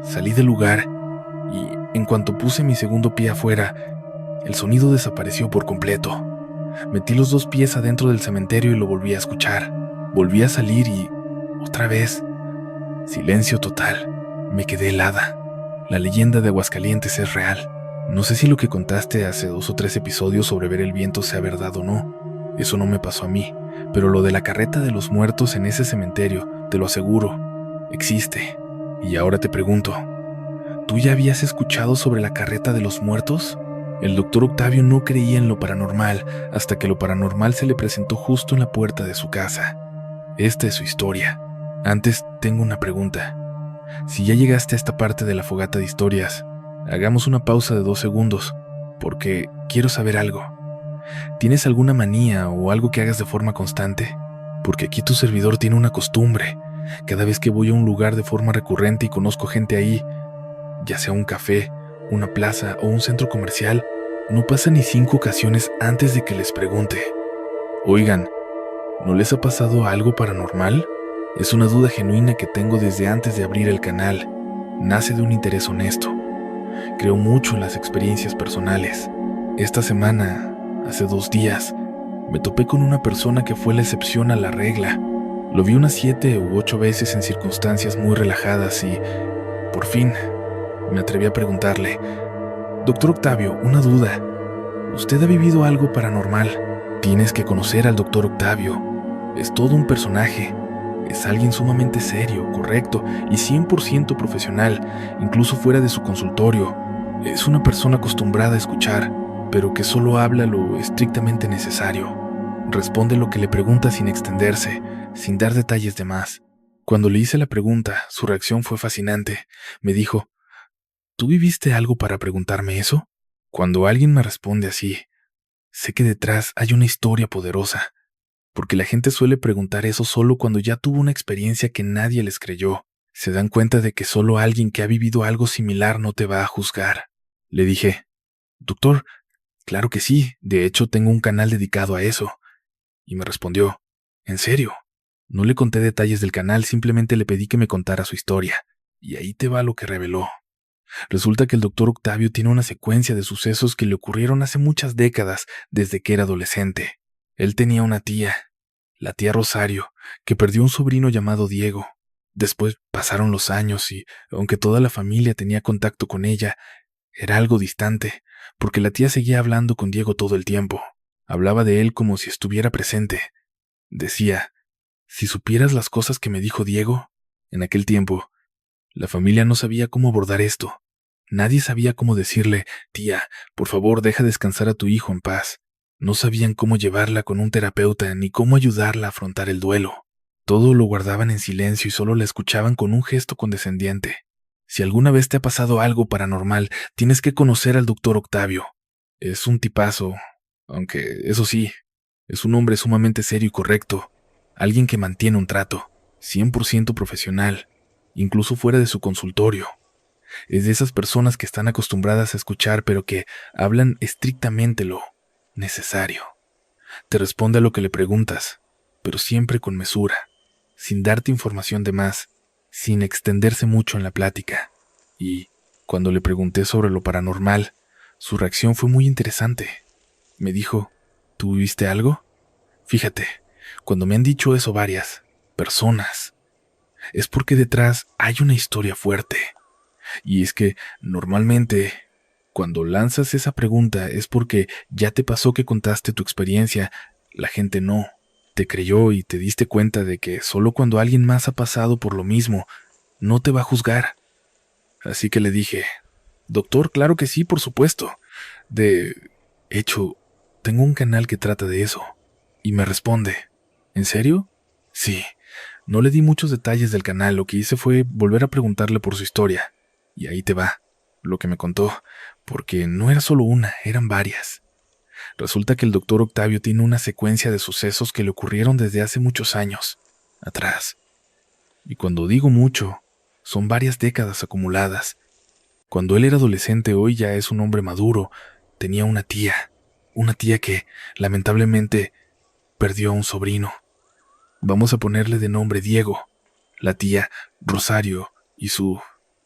salí del lugar y, en cuanto puse mi segundo pie afuera, el sonido desapareció por completo. Metí los dos pies adentro del cementerio y lo volví a escuchar. Volví a salir y, otra vez, silencio total. Me quedé helada. La leyenda de Aguascalientes es real. No sé si lo que contaste hace 2 o 3 episodios sobre ver el viento sea verdad o no. Eso no me pasó a mí, pero lo de la carreta de los muertos en ese cementerio, te lo aseguro, existe. Y ahora te pregunto, ¿tú ya habías escuchado sobre la carreta de los muertos? El doctor Octavio no creía en lo paranormal hasta que lo paranormal se le presentó justo en la puerta de su casa. Esta es su historia. Antes tengo una pregunta. Si ya llegaste a esta parte de la fogata de historias, hagamos una pausa de 2 segundos, porque quiero saber algo. ¿Tienes alguna manía o algo que hagas de forma constante? porque aquí tu servidor tiene una costumbre. Cada vez que voy a un lugar de forma recurrente y conozco gente ahí, ya sea un café, una plaza o un centro comercial, no pasa ni 5 ocasiones antes de que les pregunte: oigan, ¿no les ha pasado algo paranormal? Es una duda genuina que tengo desde antes de abrir el canal. Nace de un interés honesto. Creo mucho en las experiencias personales. Esta semana, hace 2 días, me topé con una persona que fue la excepción a la regla. Lo vi unas 7 u 8 veces en circunstancias muy relajadas y, por fin, me atreví a preguntarle: Doctor Octavio, una duda. ¿Usted ha vivido algo paranormal? Tienes que conocer al Doctor Octavio. Es todo un personaje. Es alguien sumamente serio, correcto y 100% profesional, incluso fuera de su consultorio. Es una persona acostumbrada a escuchar, pero que solo habla lo estrictamente necesario. Responde lo que le pregunta sin extenderse, sin dar detalles de más. Cuando le hice la pregunta, su reacción fue fascinante. Me dijo: ¿tú viviste algo para preguntarme eso? Cuando alguien me responde así, sé que detrás hay una historia poderosa, porque la gente suele preguntar eso solo cuando ya tuvo una experiencia que nadie les creyó. Se dan cuenta de que solo alguien que ha vivido algo similar no te va a juzgar. Le dije: doctor, claro que sí, de hecho tengo un canal dedicado a eso. Y me respondió: ¿en serio? No le conté detalles del canal, simplemente le pedí que me contara su historia. Y ahí te va lo que reveló. Resulta que el doctor Octavio tiene una secuencia de sucesos que le ocurrieron hace muchas décadas, desde que era adolescente. Él tenía una tía, la tía Rosario, que perdió un sobrino llamado Diego. Después pasaron los años y, aunque toda la familia tenía contacto con ella, era algo distante, porque la tía seguía hablando con Diego todo el tiempo. Hablaba de él como si estuviera presente. Decía: si supieras las cosas que me dijo Diego, en aquel tiempo, la familia no sabía cómo abordar esto. Nadie sabía cómo decirle: tía, por favor, deja descansar a tu hijo en paz. No sabían cómo llevarla con un terapeuta ni cómo ayudarla a afrontar el duelo. Todo lo guardaban en silencio y solo la escuchaban con un gesto condescendiente. Si alguna vez te ha pasado algo paranormal, tienes que conocer al doctor Octavio. Es un tipazo, aunque, eso sí, es un hombre sumamente serio y correcto. Alguien que mantiene un trato, 100% profesional, incluso fuera de su consultorio. Es de esas personas que están acostumbradas a escuchar, pero que hablan estrictamente lo necesario. Te responde a lo que le preguntas, pero siempre con mesura, sin darte información de más, sin extenderse mucho en la plática. Y, cuando le pregunté sobre lo paranormal, su reacción fue muy interesante. Me dijo: ¿tú viste algo? Fíjate, cuando me han dicho eso varias personas, es porque detrás hay una historia fuerte. Y es que, normalmente, cuando lanzas esa pregunta es porque ya te pasó que contaste tu experiencia, la gente no te creyó y te diste cuenta de que solo cuando alguien más ha pasado por lo mismo, no te va a juzgar. Así que le dije: doctor, claro que sí, por supuesto. De hecho, tengo un canal que trata de eso. Y me responde: ¿en serio? Sí. No le di muchos detalles del canal, lo que hice fue volver a preguntarle por su historia. Y ahí te va lo que me contó, porque no era solo una, eran varias. Resulta que el doctor Octavio tiene una secuencia de sucesos que le ocurrieron desde hace muchos años atrás. Y cuando digo mucho, son varias décadas acumuladas. Cuando él era adolescente, hoy ya es un hombre maduro, tenía una tía que, lamentablemente, perdió a un sobrino. Vamos a ponerle de nombre Diego. La tía Rosario y su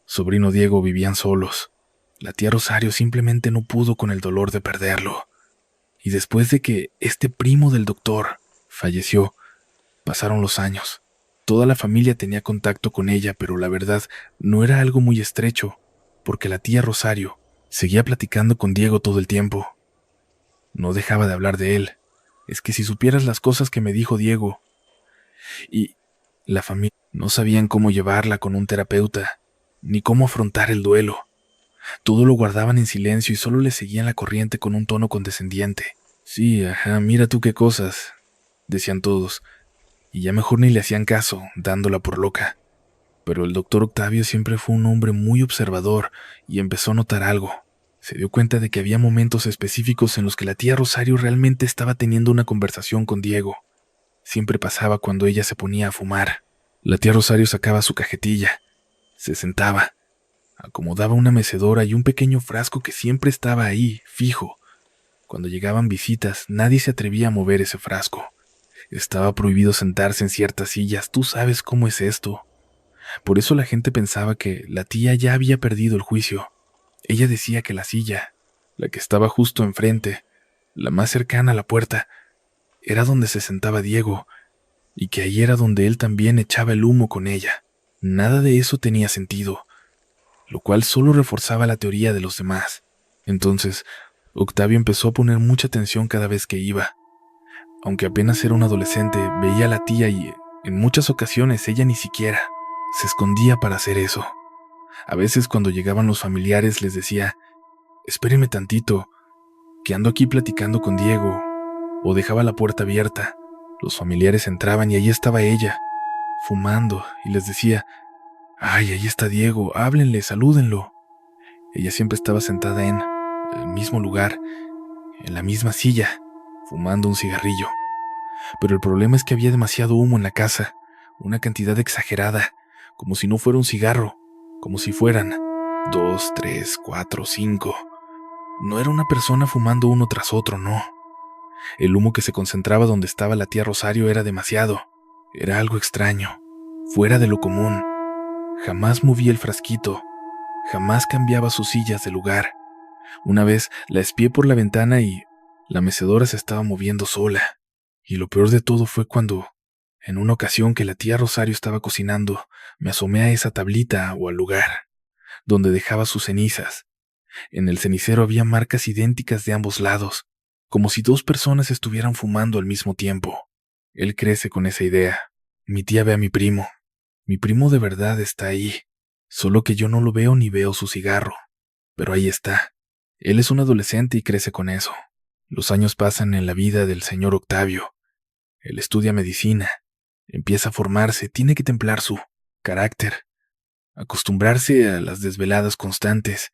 sobrino Diego vivían solos. La tía Rosario simplemente no pudo con el dolor de perderlo. Y después de que este primo del doctor falleció, pasaron los años. Toda la familia tenía contacto con ella, pero la verdad no era algo muy estrecho, porque la tía Rosario seguía platicando con Diego todo el tiempo. No dejaba de hablar de él. Es que si supieras las cosas que me dijo Diego, y la familia no sabían cómo llevarla con un terapeuta, ni cómo afrontar el duelo. Todo lo guardaban en silencio y solo le seguían la corriente con un tono condescendiente. Sí, ajá, mira tú qué cosas, decían todos, y ya mejor ni le hacían caso, dándola por loca. Pero el doctor Octavio siempre fue un hombre muy observador y empezó a notar algo. Se dio cuenta de que había momentos específicos en los que la tía Rosario realmente estaba teniendo una conversación con Diego. siempre pasaba cuando ella se ponía a fumar. La tía Rosario sacaba su cajetilla, se sentaba, acomodaba una mecedora y un pequeño frasco que siempre estaba ahí, fijo. Cuando llegaban visitas, nadie se atrevía a mover ese frasco. Estaba prohibido sentarse en ciertas sillas, tú sabes cómo es esto. Por eso la gente pensaba que la tía ya había perdido el juicio. Ella decía que la silla, la que estaba justo enfrente, la más cercana a la puerta, era donde se sentaba Diego, y que ahí era donde él también echaba el humo con ella. Nada de eso tenía sentido, lo cual solo reforzaba la teoría de los demás. Entonces, Octavio empezó a poner mucha atención cada vez que iba. Aunque apenas era un adolescente, veía a la tía y, en muchas ocasiones, ella ni siquiera se escondía para hacer eso. A veces cuando llegaban los familiares les decía, espérenme tantito, que ando aquí platicando con Diego, o dejaba la puerta abierta. Los familiares entraban y ahí estaba ella, fumando, y les decía, ay, ahí está Diego, háblenle, salúdenlo. Ella siempre estaba sentada en el mismo lugar, en la misma silla, fumando un cigarrillo. Pero el problema es que había demasiado humo en la casa, una cantidad exagerada, como si no fuera un cigarro, como si fueran 2, 3, 4, 5. No era una persona fumando uno tras otro, no. El humo que se concentraba donde estaba la tía Rosario era demasiado. Era algo extraño, fuera de lo común. Jamás movía el frasquito, jamás cambiaba sus sillas de lugar. Una vez la espié por la ventana y la mecedora se estaba moviendo sola. Y lo peor de todo fue cuando, en una ocasión que la tía Rosario estaba cocinando, me asomé a esa tablita o al lugar donde dejaba sus cenizas. En el cenicero había marcas idénticas de ambos lados, como si dos personas estuvieran fumando al mismo tiempo. Él crece con esa idea. Mi tía ve a mi primo. Mi primo de verdad está ahí, solo que yo no lo veo ni veo su cigarro. Pero ahí está. Él es un adolescente y crece con eso. Los años pasan en la vida del señor Octavio. Él estudia medicina, empieza a formarse, tiene que templar su carácter, acostumbrarse a las desveladas constantes.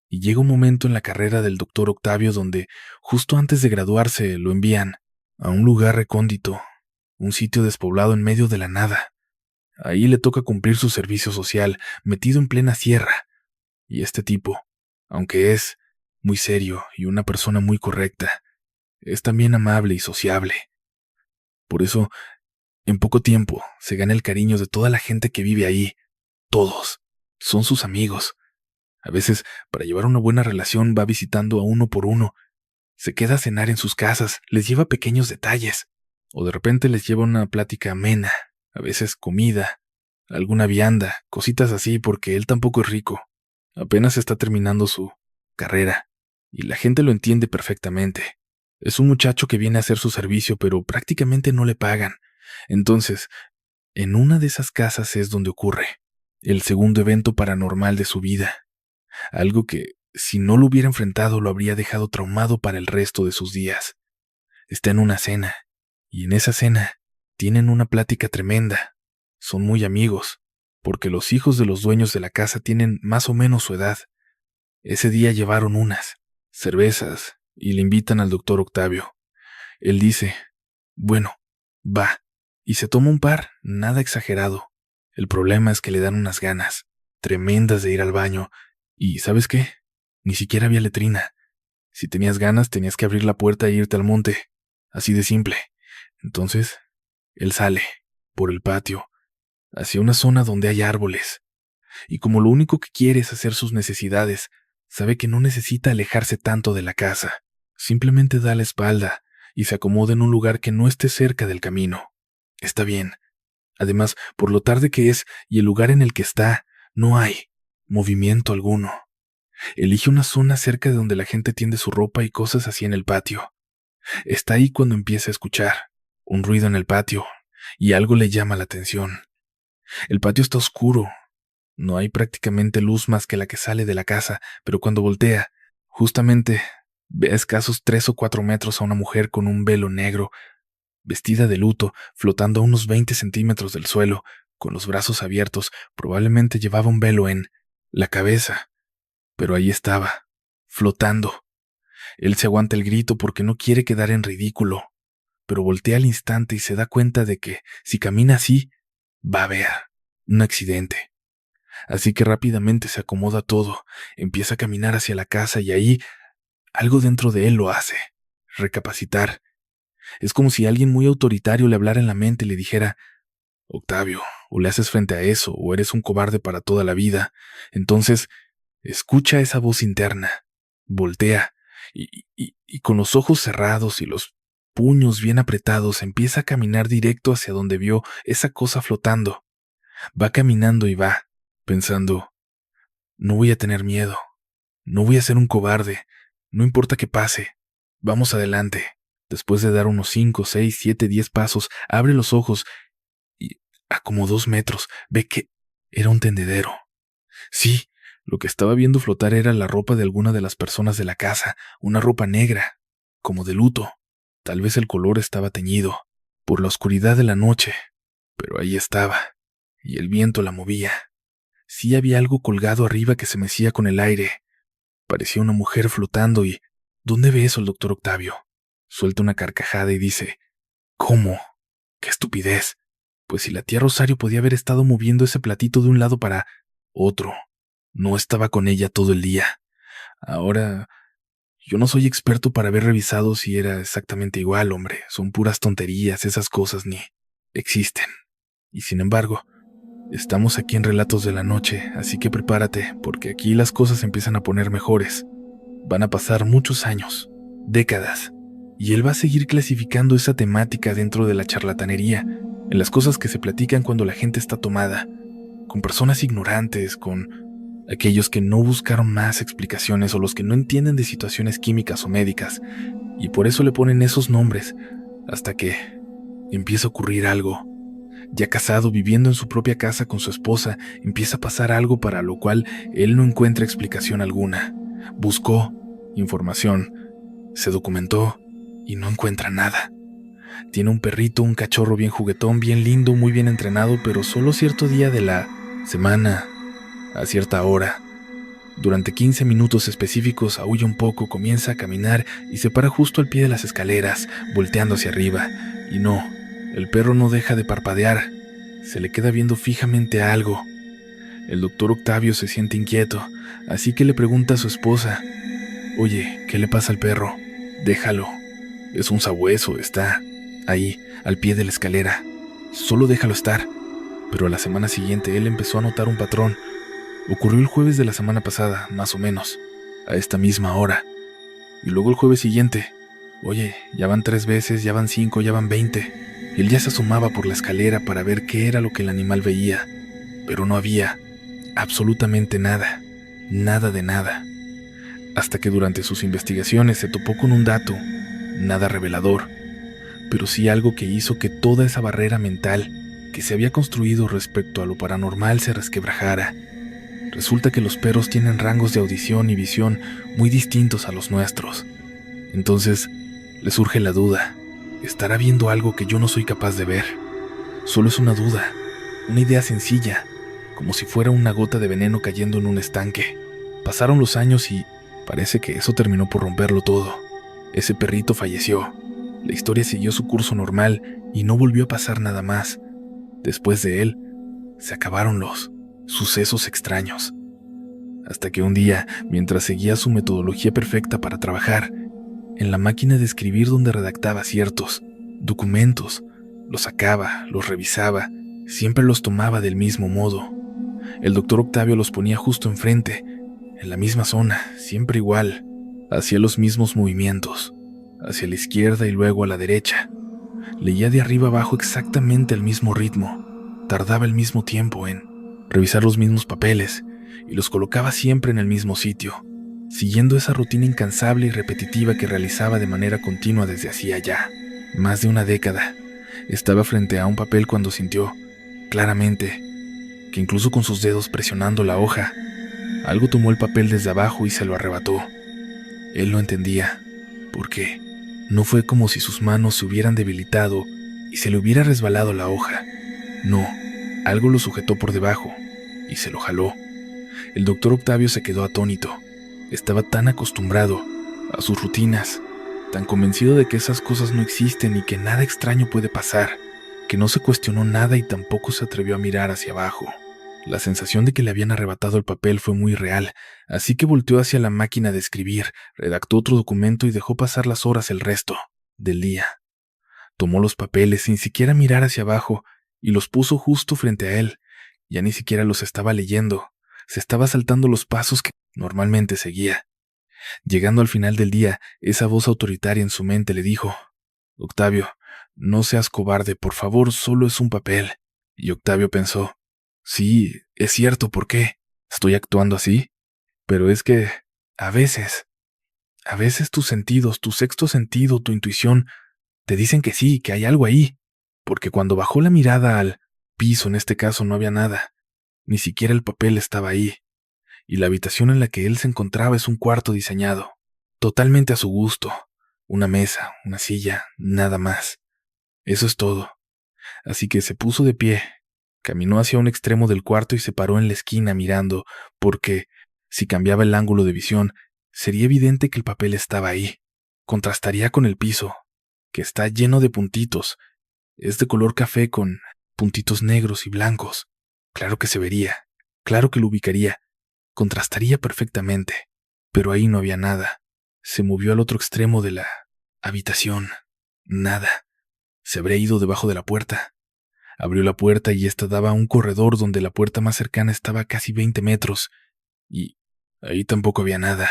Y llega un momento en la carrera del doctor Octavio donde, justo antes de graduarse, lo envían a un lugar recóndito, un sitio despoblado en medio de la nada. Ahí le toca cumplir su servicio social, metido en plena sierra. Y este tipo, aunque es muy serio y una persona muy correcta, es también amable y sociable. Por eso, en poco tiempo, se gana el cariño de toda la gente que vive ahí. Todos son sus amigos. A veces, para llevar una buena relación, va visitando a uno por uno. Se queda a cenar en sus casas, les lleva pequeños detalles. O de repente les lleva una plática amena, a veces comida, alguna vianda, cositas así, porque él tampoco es rico. Apenas está terminando su carrera, y la gente lo entiende perfectamente. Es un muchacho que viene a hacer su servicio, pero prácticamente no le pagan. Entonces, en una de esas casas es donde ocurre el segundo evento paranormal de su vida. Algo que, si no lo hubiera enfrentado, lo habría dejado traumado para el resto de sus días. Está en una cena, y en esa cena tienen una plática tremenda. Son muy amigos, porque los hijos de los dueños de la casa tienen más o menos su edad. Ese día llevaron unas cervezas y le invitan al doctor Octavio. Él dice, bueno, va, y se toma un par, nada exagerado. El problema es que le dan unas ganas tremendas de ir al baño. Y ¿sabes qué? Ni siquiera había letrina. Si tenías ganas, tenías que abrir la puerta e irte al monte. Así de simple. Entonces, él sale, por el patio, hacia una zona donde hay árboles. Y como lo único que quiere es hacer sus necesidades, sabe que no necesita alejarse tanto de la casa. Simplemente da la espalda y se acomoda en un lugar que no esté cerca del camino. Está bien. Además, por lo tarde que es y el lugar en el que está, no hay movimiento alguno. Elige una zona cerca de donde la gente tiende su ropa y cosas así en el patio. Está ahí cuando empieza a escuchar un ruido en el patio y algo le llama la atención. El patio está oscuro. No hay prácticamente luz más que la que sale de la casa, pero cuando voltea, justamente ve a escasos 3 o 4 metros a una mujer con un velo negro, vestida de luto, flotando a unos 20 centímetros del suelo, con los brazos abiertos. Probablemente llevaba un velo en la cabeza, pero ahí estaba, flotando. Él se aguanta el grito porque no quiere quedar en ridículo. pero voltea al instante y se da cuenta de que si camina así, va a haber un accidente. Así que rápidamente se acomoda todo, empieza a caminar hacia la casa y ahí algo dentro de él lo hace recapacitar. Es como si alguien muy autoritario le hablara en la mente y le dijera: Octavio, o le haces frente a eso, o eres un cobarde para toda la vida. Entonces, escucha esa voz interna, voltea, y con los ojos cerrados y los puños bien apretados, empieza a caminar directo hacia donde vio esa cosa flotando. Va caminando y va, pensando: no voy a tener miedo, no voy a ser un cobarde, no importa qué pase, vamos adelante. Después de dar unos 5, 6, 7, 10 pasos, abre los ojos y a como 2 metros ve que era un tendedero. Sí, lo que estaba viendo flotar era la ropa de alguna de las personas de la casa, una ropa negra, como de luto. Tal vez el color estaba teñido por la oscuridad de la noche, pero ahí estaba, y el viento la movía. Sí había algo colgado arriba que se mecía con el aire. Parecía una mujer flotando y... ¿Dónde ve eso el doctor Octavio? Suelta una carcajada y dice: ¿cómo? ¡Qué estupidez! Pues si la tía Rosario podía haber estado moviendo ese platito de un lado para otro, no estaba con ella todo el día. Ahora, yo no soy experto para haber revisado si era exactamente igual, hombre. Son puras tonterías, esas cosas ni existen. Y sin embargo, estamos aquí en Relatos de la Noche, así que prepárate, porque aquí las cosas se empiezan a poner mejores. Van a pasar muchos años, décadas, y él va a seguir clasificando esa temática dentro de la charlatanería, en las cosas que se platican cuando la gente está tomada, con personas ignorantes, con aquellos que no buscaron más explicaciones o los que no entienden de situaciones químicas o médicas, y por eso le ponen esos nombres, hasta que empieza a ocurrir algo. Ya casado, viviendo en su propia casa con su esposa, empieza a pasar algo para lo cual él no encuentra explicación alguna. Buscó información, se documentó y no encuentra nada. Tiene un perrito, un cachorro bien juguetón, bien lindo, muy bien entrenado, pero solo cierto día de la semana, a cierta hora, durante 15 minutos específicos, aúlla un poco, comienza a caminar y se para justo al pie de las escaleras, volteando hacia arriba. Y no, el perro no deja de parpadear, se le queda viendo fijamente a algo. El doctor Octavio se siente inquieto, así que le pregunta a su esposa: «Oye, ¿qué le pasa al perro? Déjalo. Es un sabueso, está ahí, al pie de la escalera. Solo déjalo estar». Pero a la semana siguiente él empezó a notar un patrón. Ocurrió el jueves de la semana pasada, más o menos, a esta misma hora. Y luego el jueves siguiente. Oye, ya van 3 veces, ya van 5, ya van 20. Él ya se asomaba por la escalera para ver qué era lo que el animal veía, pero no había absolutamente nada, nada de nada. Hasta que durante sus investigaciones se topó con un dato, nada revelador, pero sí algo que hizo que toda esa barrera mental que se había construido respecto a lo paranormal se resquebrajara. Resulta que los perros tienen rangos de audición y visión muy distintos a los nuestros. Entonces, le surge la duda: ¿estará viendo algo que yo no soy capaz de ver? Solo es una duda, una idea sencilla, como si fuera una gota de veneno cayendo en un estanque. Pasaron los años y parece que eso terminó por romperlo todo. Ese perrito falleció. La historia siguió su curso normal y no volvió a pasar nada más. Después de él, se acabaron los sucesos extraños. Hasta que un día, mientras seguía su metodología perfecta para trabajar, en la máquina de escribir donde redactaba ciertos documentos, los sacaba, los revisaba, siempre los tomaba del mismo modo. El doctor Octavio los ponía justo enfrente, en la misma zona, siempre igual. Hacía los mismos movimientos, hacia la izquierda y luego a la derecha. Leía de arriba abajo exactamente el mismo ritmo. Tardaba el mismo tiempo en revisar los mismos papeles y los colocaba siempre en el mismo sitio, siguiendo esa rutina incansable y repetitiva que realizaba de manera continua desde hacía ya más de una década. Estaba frente a un papel cuando sintió, claramente, que incluso con sus dedos presionando la hoja, algo tomó el papel desde abajo y se lo arrebató. Él no entendía por qué. No fue como si sus manos se hubieran debilitado y se le hubiera resbalado la hoja. No, algo lo sujetó por debajo y se lo jaló. El doctor Octavio se quedó atónito. Estaba tan acostumbrado a sus rutinas tan convencido de que esas cosas no existen y que nada extraño puede pasar, que no se cuestionó nada y tampoco se atrevió a mirar hacia abajo. La sensación de que le habían arrebatado el papel fue muy real, así que volteó hacia la máquina de escribir, redactó otro documento y dejó pasar las horas el resto del día. Tomó los papeles sin siquiera mirar hacia abajo y los puso justo frente a él. Ya ni siquiera los estaba leyendo, se estaba saltando los pasos que normalmente seguía. Llegando al final del día, esa voz autoritaria en su mente le dijo: «Octavio, no seas cobarde, por favor, solo es un papel». Y Octavio pensó: «Sí, es cierto, ¿por qué? ¿Estoy actuando así? Pero es que, a veces tus sentidos, tu sexto sentido, tu intuición, te dicen que sí, que hay algo ahí». Porque cuando bajó la mirada al piso, en este caso, no había nada, ni siquiera el papel estaba ahí. Y la habitación en la que él se encontraba es un cuarto diseñado, totalmente a su gusto. Una mesa, una silla, nada más. Eso es todo. Así que se puso de pie, caminó hacia un extremo del cuarto y se paró en la esquina mirando, porque, si cambiaba el ángulo de visión, sería evidente que el papel estaba ahí. Contrastaría con el piso, que está lleno de puntitos. Es de color café con puntitos negros y blancos. Claro que se vería, claro que lo ubicaría. Contrastaría perfectamente, pero ahí no había nada. Se movió al otro extremo de la habitación. Nada. Se habría ido debajo de la puerta. Abrió la puerta y ésta daba a un corredor donde la puerta más cercana estaba a casi 20 metros. Y ahí tampoco había nada.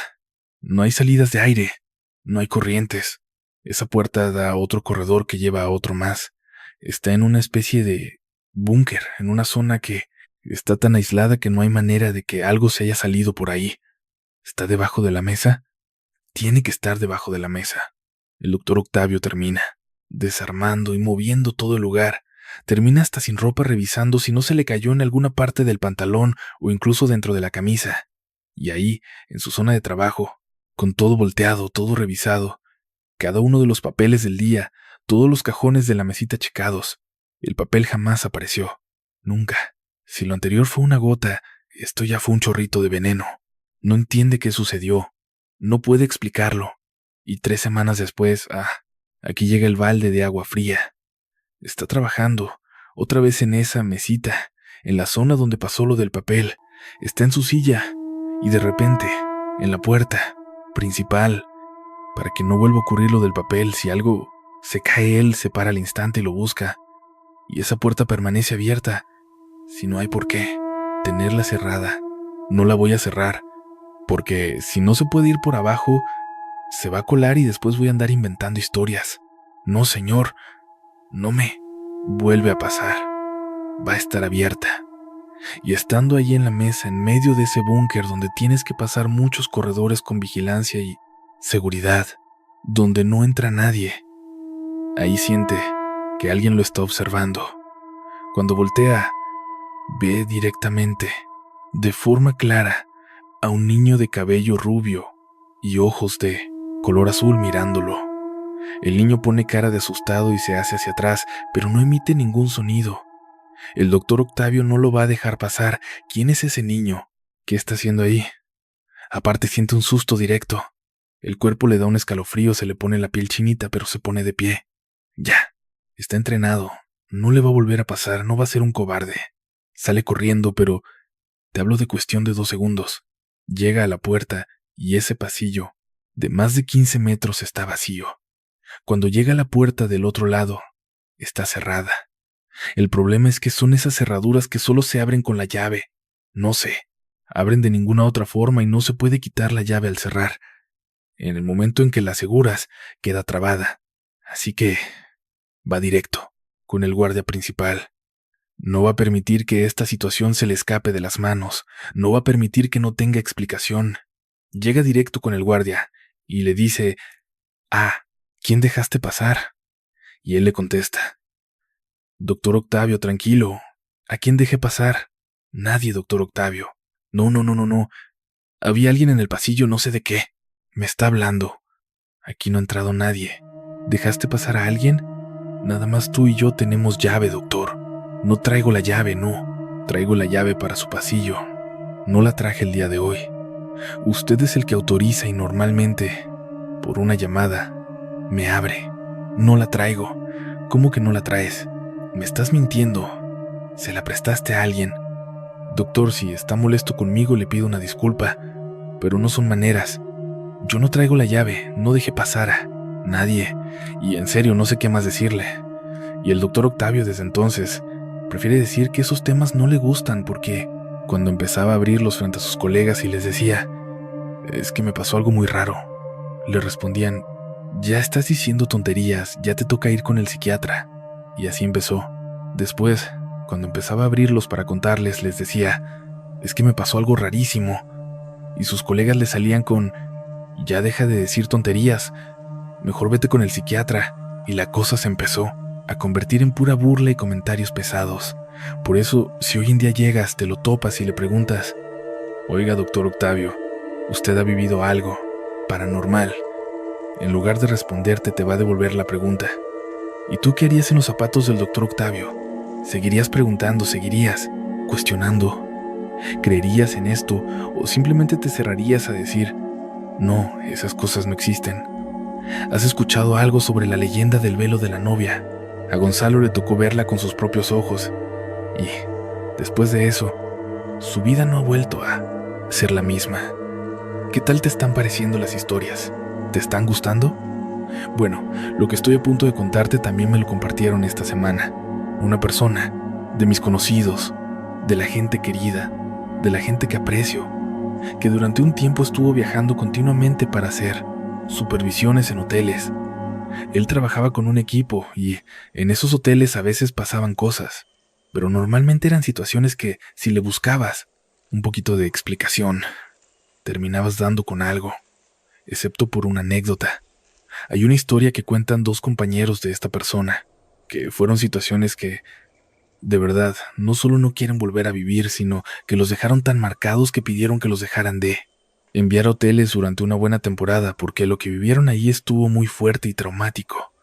No hay salidas de aire. No hay corrientes. Esa puerta da a otro corredor que lleva a otro más. Está en una especie de búnker, en una zona que está tan aislada que no hay manera de que algo se haya salido por ahí. ¿Está debajo de la mesa? Tiene que estar debajo de la mesa. El doctor Octavio termina, desarmando y moviendo todo el lugar. Termina hasta sin ropa revisando si no se le cayó en alguna parte del pantalón o incluso dentro de la camisa. Y ahí, en su zona de trabajo, con todo volteado, todo revisado, cada uno de los papeles del día, todos los cajones de la mesita checados. El papel jamás apareció. Nunca. Si lo anterior fue una gota, esto ya fue un chorrito de veneno. No entiende qué sucedió. No puede explicarlo. Y 3 semanas después, aquí llega el balde de agua fría. Está trabajando, otra vez en esa mesita, en la zona donde pasó lo del papel. Está en su silla, y de repente, en la puerta principal, para que no vuelva a ocurrir lo del papel, si algo se cae él, se para al instante y lo busca. Y esa puerta permanece abierta. Si no hay por qué tenerla cerrada, no la voy a cerrar, porque si no se puede ir por abajo, se va a colar y después voy a andar inventando historias. No, señor, no me vuelve a pasar. Va a estar abierta. Y estando allí en la mesa, en medio de ese búnker donde tienes que pasar muchos corredores con vigilancia y seguridad, donde no entra nadie, ahí siente que alguien lo está observando. Cuando voltea, ve directamente, de forma clara, a un niño de cabello rubio y ojos de color azul mirándolo. El niño pone cara de asustado y se hace hacia atrás, pero no emite ningún sonido. El doctor Octavio no lo va a dejar pasar. ¿Quién es ese niño? ¿Qué está haciendo ahí? Aparte siente un susto directo. El cuerpo le da un escalofrío, se le pone la piel chinita, pero se pone de pie. Ya, está entrenado. No le va a volver a pasar, no va a ser un cobarde. Sale corriendo, pero te hablo de cuestión de 2 segundos. Llega a la puerta y ese pasillo, de más de 15 metros, está vacío. Cuando llega a la puerta del otro lado, está cerrada. El problema es que son esas cerraduras que solo se abren con la llave. No sé, abren de ninguna otra forma y no se puede quitar la llave al cerrar. En el momento en que la aseguras, queda trabada. Así que va directo, con el guardia principal. No va a permitir que esta situación se le escape de las manos. No va a permitir que no tenga explicación. Llega directo con el guardia y le dice: ¿quién dejaste pasar? Y él le contesta: Doctor Octavio, tranquilo. ¿A quién dejé pasar? Nadie, doctor Octavio. No. Había alguien en el pasillo, no sé de qué. Me está hablando. Aquí no ha entrado nadie. ¿Dejaste pasar a alguien? Nada más tú y yo tenemos llave, doctor. No traigo la llave, no. Traigo la llave para su pasillo. No la traje el día de hoy. Usted es el que autoriza y normalmente, por una llamada, Me abre. No la traigo. ¿Cómo que no la traes? Me estás mintiendo. ¿Se la prestaste a alguien? Doctor, si está molesto conmigo, le pido una disculpa, pero no son maneras. Yo no traigo la llave, no dejé pasar a nadie, y en serio no sé qué más decirle. Y el doctor Octavio desde entonces prefiere decir que esos temas no le gustan porque cuando empezaba a abrirlos frente a sus colegas y les decía, es que me pasó algo muy raro, le respondían, ya estás diciendo tonterías, ya te toca ir con el psiquiatra. Y así empezó. Después, cuando empezaba a abrirlos para contarles, les decía, es que me pasó algo rarísimo. Y sus colegas le salían con, ya deja de decir tonterías, mejor vete con el psiquiatra. Y la cosa se empezó a convertir en pura burla y comentarios pesados. Por eso, si hoy en día llegas, te lo topas y le preguntas, oiga, doctor Octavio, ¿usted ha vivido algo paranormal? En lugar de responderte, te va a devolver la pregunta. ¿Y tú qué harías en los zapatos del doctor Octavio? ¿Seguirías preguntando, seguirías cuestionando? ¿Creerías en esto o simplemente te cerrarías a decir, no, esas cosas no existen? ¿Has escuchado algo sobre la leyenda del velo de la novia? A Gonzalo le tocó verla con sus propios ojos y, después de eso, su vida no ha vuelto a ser la misma. ¿Qué tal te están pareciendo las historias? ¿Te están gustando? Bueno, lo que estoy a punto de contarte también me lo compartieron esta semana. Una persona, de mis conocidos, de la gente querida, de la gente que aprecio, que durante un tiempo estuvo viajando continuamente para hacer supervisiones en hoteles. Él trabajaba con un equipo y en esos hoteles a veces pasaban cosas, pero normalmente eran situaciones que, si le buscabas un poquito de explicación, terminabas dando con algo, excepto por una anécdota. Hay una historia que cuentan dos compañeros de esta persona, que fueron situaciones que, de verdad, no solo no quieren volver a vivir, sino que los dejaron tan marcados que pidieron que los dejaran de enviar a hoteles durante una buena temporada, porque lo que vivieron ahí estuvo muy fuerte y traumático.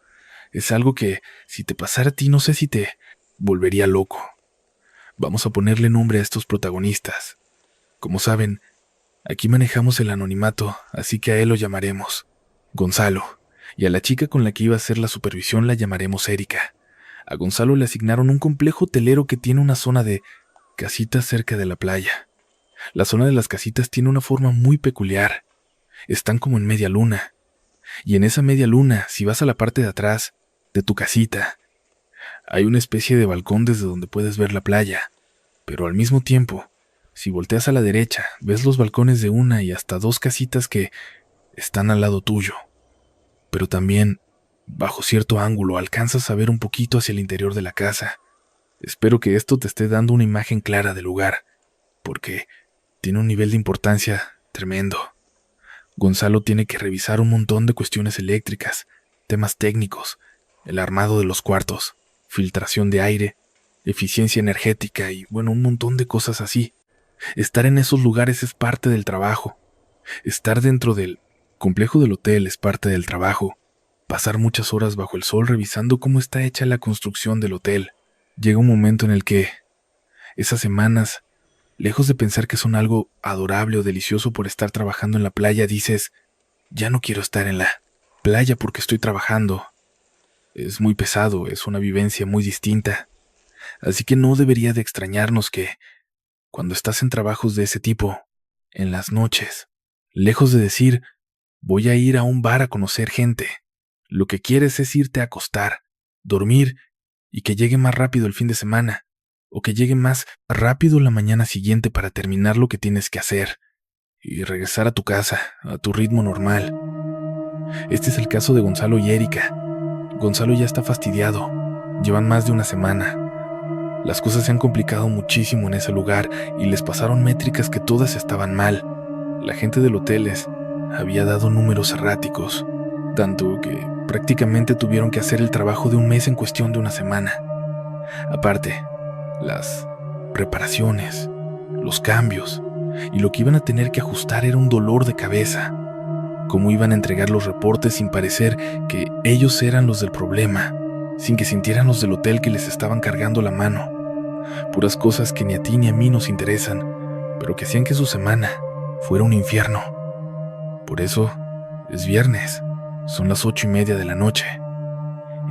Es algo que, si te pasara a ti, no sé si te volvería loco. Vamos a ponerle nombre a estos protagonistas. Como saben, aquí manejamos el anonimato, así que a él lo llamaremos Gonzalo, y a la chica con la que iba a hacer la supervisión la llamaremos Erika. A Gonzalo le asignaron un complejo hotelero que tiene una zona de casitas cerca de la playa. La zona de las casitas tiene una forma muy peculiar. Están como en media luna. Y en esa media luna, si vas a la parte de atrás de tu casita, hay una especie de balcón desde donde puedes ver la playa. Pero al mismo tiempo, si volteas a la derecha, ves los balcones de una y hasta dos casitas que están al lado tuyo. Pero también, bajo cierto ángulo, alcanzas a ver un poquito hacia el interior de la casa. Espero que esto te esté dando una imagen clara del lugar, porque tiene un nivel de importancia tremendo. Gonzalo tiene que revisar un montón de cuestiones eléctricas, temas técnicos, el armado de los cuartos, filtración de aire, eficiencia energética y, bueno, un montón de cosas así. Estar en esos lugares es parte del trabajo. Estar dentro del complejo del hotel es parte del trabajo. Pasar muchas horas bajo el sol revisando cómo está hecha la construcción del hotel. Llega un momento en el que esas semanas, lejos de pensar que son algo adorable o delicioso por estar trabajando en la playa, dices, ya no quiero estar en la playa porque estoy trabajando. Es muy pesado, es una vivencia muy distinta. Así que no debería de extrañarnos que, cuando estás en trabajos de ese tipo, en las noches, lejos de decir, voy a ir a un bar a conocer gente, lo que quieres es irte a acostar, dormir y que llegue más rápido el fin de semana, o que llegue más rápido la mañana siguiente para terminar lo que tienes que hacer y regresar a tu casa, a tu ritmo normal. Este es el caso de Gonzalo y Erika. Gonzalo ya está fastidiado, llevan más de una semana. Las cosas se han complicado muchísimo en ese lugar y les pasaron métricas que todas estaban mal. La gente del hotel les había dado números erráticos, tanto que prácticamente tuvieron que hacer el trabajo de un mes en cuestión de una semana. Aparte, las reparaciones, los cambios y lo que iban a tener que ajustar era un dolor de cabeza. Cómo iban a entregar los reportes sin parecer que ellos eran los del problema, sin que sintieran los del hotel que les estaban cargando la mano. Puras cosas que ni a ti ni a mí nos interesan, pero que hacían que su semana fuera un infierno. Por eso, es viernes. Son las 8:30 de la noche.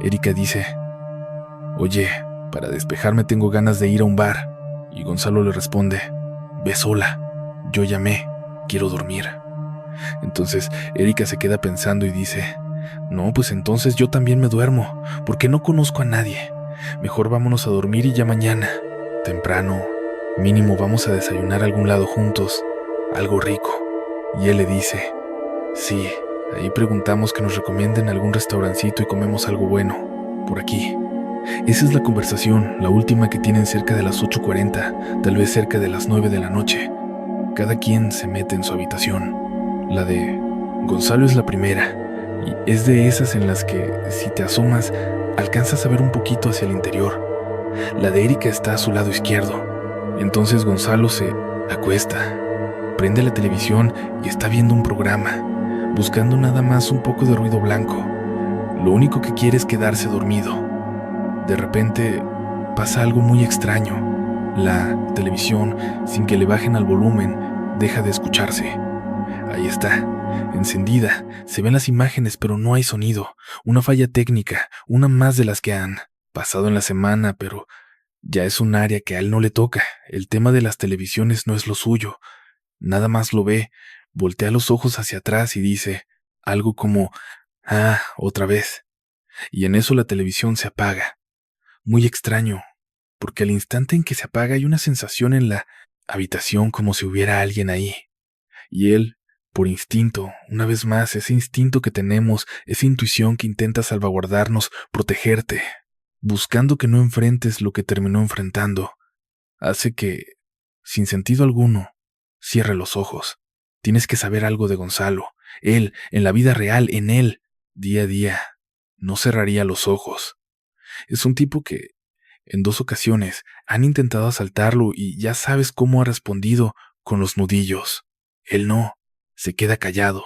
Erika dice: oye, para despejarme tengo ganas de ir a un bar. Y Gonzalo le responde: ve sola, yo llamé, quiero dormir. Entonces Erika se queda pensando y dice: no, pues entonces yo también me duermo, porque no conozco a nadie. Mejor vámonos a dormir y ya mañana, temprano, mínimo vamos a desayunar a algún lado juntos, algo rico. Y él le dice: sí, ahí preguntamos que nos recomienden algún restaurancito y comemos algo bueno, por aquí. Esa es la conversación, la última que tienen cerca de las 8:40, tal vez cerca de las 9 de la noche. Cada quien se mete en su habitación. La de Gonzalo es la primera, y es de esas en las que, si te asomas, alcanzas a ver un poquito hacia el interior. La de Erika está a su lado izquierdo. Entonces Gonzalo se acuesta, prende la televisión y está viendo un programa, buscando nada más un poco de ruido blanco. Lo único que quiere es quedarse dormido. De repente pasa algo muy extraño. La televisión, sin que le bajen al volumen, deja de escucharse. Ahí está, encendida, se ven las imágenes pero no hay sonido. Una falla técnica, una más de las que han pasado en la semana, pero ya es un área que a él no le toca. El tema de las televisiones no es lo suyo. Nada más lo ve, voltea los ojos hacia atrás y dice algo como: ah, otra vez. Y en eso la televisión se apaga. Muy extraño, porque al instante en que se apaga hay una sensación en la habitación como si hubiera alguien ahí. Y él, por instinto, una vez más, ese instinto que tenemos, esa intuición que intenta salvaguardarnos, protegerte, buscando que no enfrentes lo que terminó enfrentando, hace que, sin sentido alguno, cierre los ojos. Tienes que saber algo de Gonzalo. Él, en la vida real, en él, día a día, no cerraría los ojos. Es un tipo que, en 2 ocasiones, han intentado asaltarlo y ya sabes cómo ha respondido, con los nudillos. Él no, se queda callado.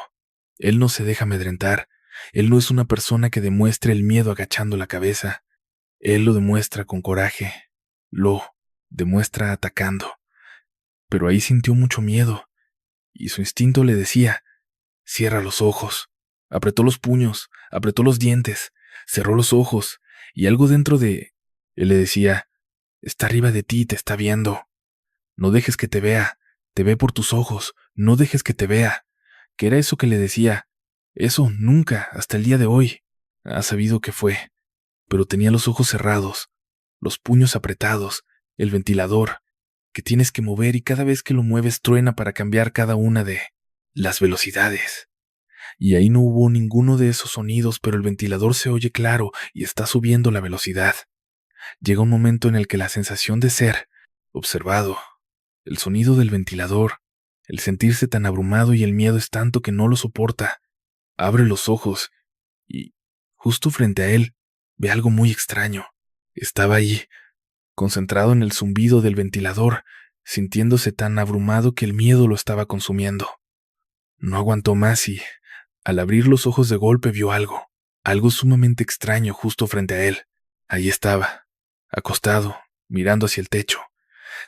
Él no se deja amedrentar. Él no es una persona que demuestre el miedo agachando la cabeza. Él lo demuestra con coraje. Lo demuestra atacando. Pero ahí sintió mucho miedo, y su instinto le decía: cierra los ojos. Apretó los puños, apretó los dientes, cerró los ojos, y algo dentro de él le decía: está arriba de ti, te está viendo. No dejes que te vea, te ve por tus ojos, no dejes que te vea. ¿Qué era eso que le decía? Eso nunca, hasta el día de hoy, ha sabido qué fue. Pero tenía los ojos cerrados, los puños apretados, el ventilador, que tienes que mover y cada vez que lo mueves truena para cambiar cada una de las velocidades. Y ahí no hubo ninguno de esos sonidos, pero el ventilador se oye claro y está subiendo la velocidad. Llega un momento en el que la sensación de ser observado, el sonido del ventilador, el sentirse tan abrumado y el miedo es tanto que no lo soporta. Abre los ojos y, justo frente a él, ve algo muy extraño. Estaba ahí, concentrado en el zumbido del ventilador, sintiéndose tan abrumado que el miedo lo estaba consumiendo. No aguantó más y, al abrir los ojos de golpe, vio algo sumamente extraño justo frente a él. Ahí estaba, acostado, mirando hacia el techo.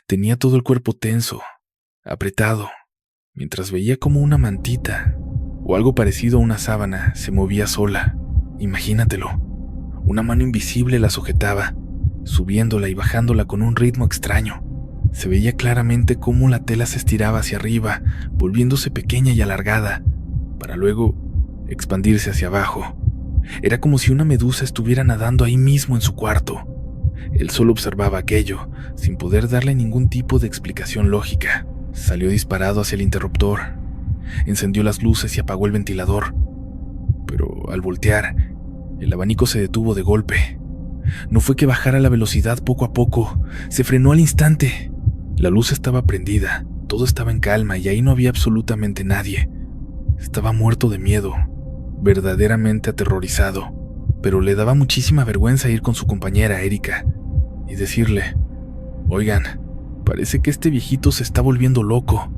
Tenía todo el cuerpo tenso, apretado, mientras veía como una mantita, o algo parecido a una sábana, se movía sola. Imagínatelo. Una mano invisible la sujetaba, subiéndola y bajándola con un ritmo extraño. Se veía claramente cómo la tela se estiraba hacia arriba, volviéndose pequeña y alargada, para luego expandirse hacia abajo. Era como si una medusa estuviera nadando ahí mismo en su cuarto. Él solo observaba aquello, sin poder darle ningún tipo de explicación lógica. Salió disparado hacia el interruptor, encendió las luces y apagó el ventilador. Pero al voltear, el abanico se detuvo de golpe. No fue que bajara la velocidad poco a poco, se frenó al instante. La luz estaba prendida, todo estaba en calma y ahí no había absolutamente nadie. Estaba muerto de miedo, verdaderamente aterrorizado, pero le daba muchísima vergüenza ir con su compañera Erika y decirle: oigan, parece que este viejito se está volviendo loco.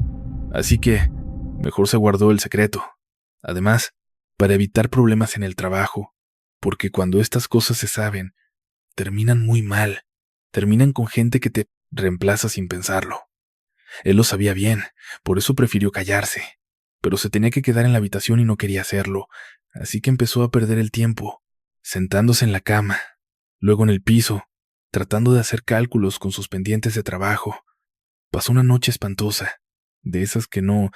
Así que mejor se guardó el secreto. Además, para evitar problemas en el trabajo, porque cuando estas cosas se saben, terminan muy mal, terminan con gente que te reemplaza sin pensarlo. Él lo sabía bien, por eso prefirió callarse, pero se tenía que quedar en la habitación y no quería hacerlo, así que empezó a perder el tiempo, sentándose en la cama, luego en el piso, tratando de hacer cálculos con sus pendientes de trabajo. Pasó una noche espantosa, de esas que no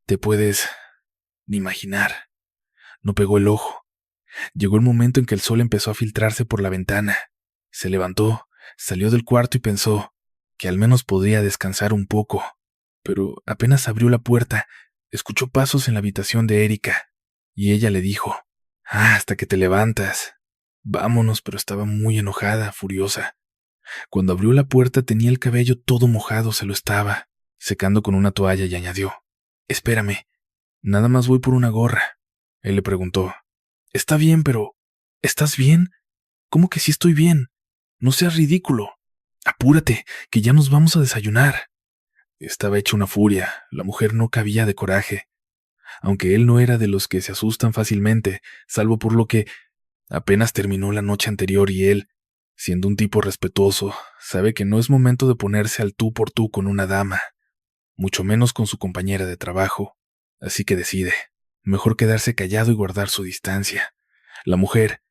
te puedes ni imaginar. No pegó el ojo. Llegó el momento en que el sol empezó a filtrarse por la ventana. Se levantó, salió del cuarto y pensó que al menos podría descansar un poco. Pero apenas abrió la puerta, escuchó pasos en la habitación de Erika, y ella le dijo: hasta que te levantas. Vámonos, pero estaba muy enojada, furiosa. Cuando abrió la puerta tenía el cabello todo mojado, se lo estaba secando con una toalla y añadió: espérame, nada más voy por una gorra. Él le preguntó: está bien, pero ¿estás bien? ¿Cómo que sí estoy bien? No seas ridículo. Apúrate, que ya nos vamos a desayunar. Estaba hecha una furia, la mujer no cabía de coraje, aunque él no era de los que se asustan fácilmente, salvo por lo que apenas terminó la noche anterior y él, siendo un tipo respetuoso, sabe que no es momento de ponerse al tú por tú con una dama, mucho menos con su compañera de trabajo, así que decide, mejor quedarse callado y guardar su distancia. La mujer,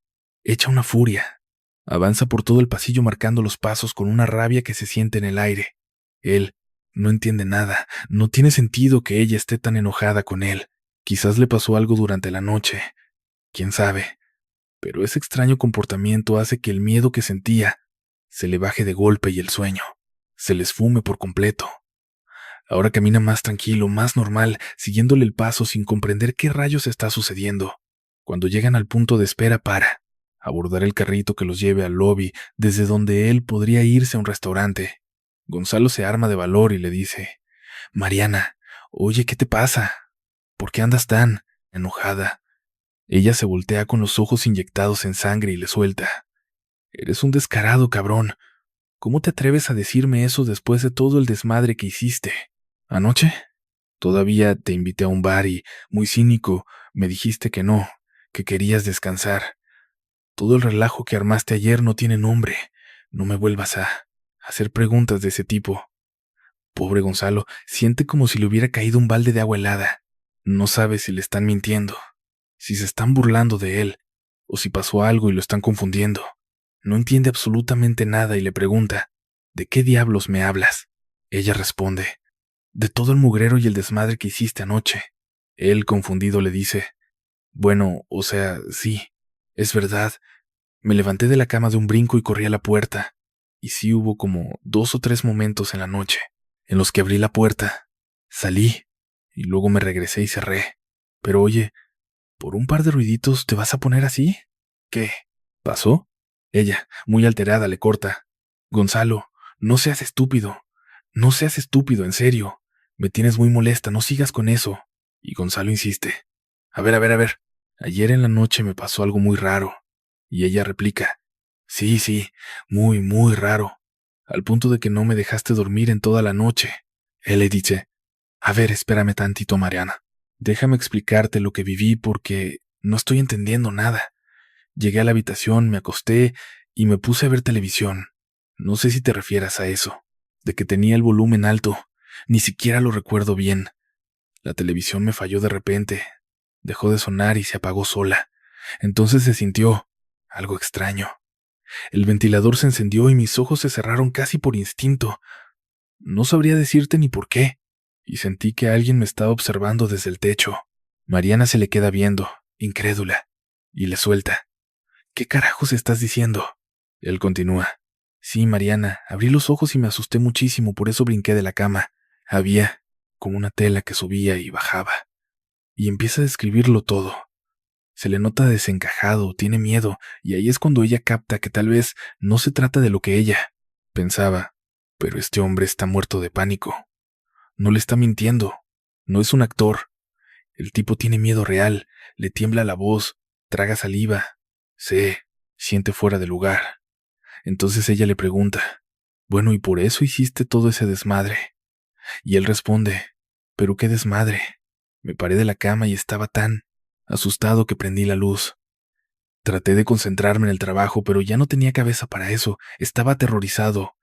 hecha una furia, avanza por todo el pasillo marcando los pasos con una rabia que se siente en el aire. Él no entiende nada, no tiene sentido que ella esté tan enojada con él. Quizás le pasó algo durante la noche, quién sabe, pero ese extraño comportamiento hace que el miedo que sentía se le baje de golpe y el sueño se le esfume por completo. Ahora camina más tranquilo, más normal, siguiéndole el paso sin comprender qué rayos está sucediendo. Cuando llegan al punto de espera para abordar el carrito que los lleve al lobby, desde donde él podría irse a un restaurante. Gonzalo se arma de valor y le dice: Mariana, oye, ¿qué te pasa? ¿Por qué andas tan enojada? Ella se voltea con los ojos inyectados en sangre y le suelta: eres un descarado, cabrón. ¿Cómo te atreves a decirme eso después de todo el desmadre que hiciste? ¿Anoche? Todavía te invité a un bar y, muy cínico, me dijiste que no, que querías descansar. Todo el relajo que armaste ayer no tiene nombre. No me vuelvas a hacer preguntas de ese tipo. Pobre Gonzalo, siente como si le hubiera caído un balde de agua helada. No sabe si le están mintiendo, si se están burlando de él, o si pasó algo y lo están confundiendo. No entiende absolutamente nada y le pregunta: ¿de qué diablos me hablas? Ella responde: de todo el mugrero y el desmadre que hiciste anoche. Él, confundido, le dice: bueno, o sea, sí, es verdad. Me levanté de la cama de un brinco y corrí a la puerta, y sí hubo como 2 o 3 momentos en la noche en los que abrí la puerta, salí, y luego me regresé y cerré. Pero oye, ¿por un par de ruiditos te vas a poner así? ¿Qué? ¿Pasó? Ella, muy alterada, le corta: Gonzalo, no seas estúpido. No seas estúpido, en serio. Me tienes muy molesta, no sigas con eso. Y Gonzalo insiste: a ver. Ayer en la noche me pasó algo muy raro. Y ella replica: sí, muy, muy raro. Al punto de que no me dejaste dormir en toda la noche. Él le dice: a ver, espérame tantito, Mariana. Déjame explicarte lo que viví porque no estoy entendiendo nada. Llegué a la habitación, me acosté y me puse a ver televisión. No sé si te refieras a eso, de que tenía el volumen alto. Ni siquiera lo recuerdo bien. La televisión me falló de repente. Dejó de sonar y se apagó sola. Entonces se sintió algo extraño. El ventilador se encendió y mis ojos se cerraron casi por instinto. No sabría decirte ni por qué. Y sentí que alguien me estaba observando desde el techo. Mariana se le queda viendo, incrédula, y le suelta: ¿qué carajos estás diciendo? Él continúa: sí, Mariana, abrí los ojos y me asusté muchísimo, por eso brinqué de la cama. Había como una tela que subía y bajaba. Y empieza a describirlo todo. Se le nota desencajado, tiene miedo, y ahí es cuando ella capta que tal vez no se trata de lo que ella pensaba. Pero este hombre está muerto de pánico. No le está mintiendo. No es un actor. El tipo tiene miedo real, le tiembla la voz, traga saliva, se siente fuera de lugar. Entonces ella le pregunta: bueno, ¿y por eso hiciste todo ese desmadre? Y él responde: ¿pero qué desmadre? Me paré de la cama y estaba tan asustado que prendí la luz. Traté de concentrarme en el trabajo, pero ya no tenía cabeza para eso, estaba aterrorizado.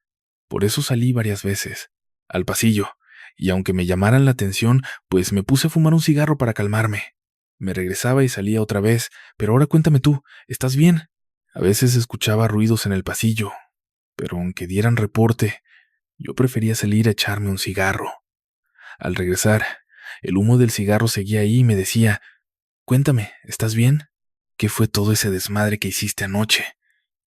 Por eso salí varias veces, al pasillo, y aunque me llamaran la atención, pues me puse a fumar un cigarro para calmarme. Me regresaba y salía otra vez, pero ahora cuéntame tú, ¿estás bien? A veces escuchaba ruidos en el pasillo, pero aunque dieran reporte, yo prefería salir a echarme un cigarro. Al regresar, el humo del cigarro seguía ahí y me decía, cuéntame, ¿estás bien? ¿Qué fue todo ese desmadre que hiciste anoche?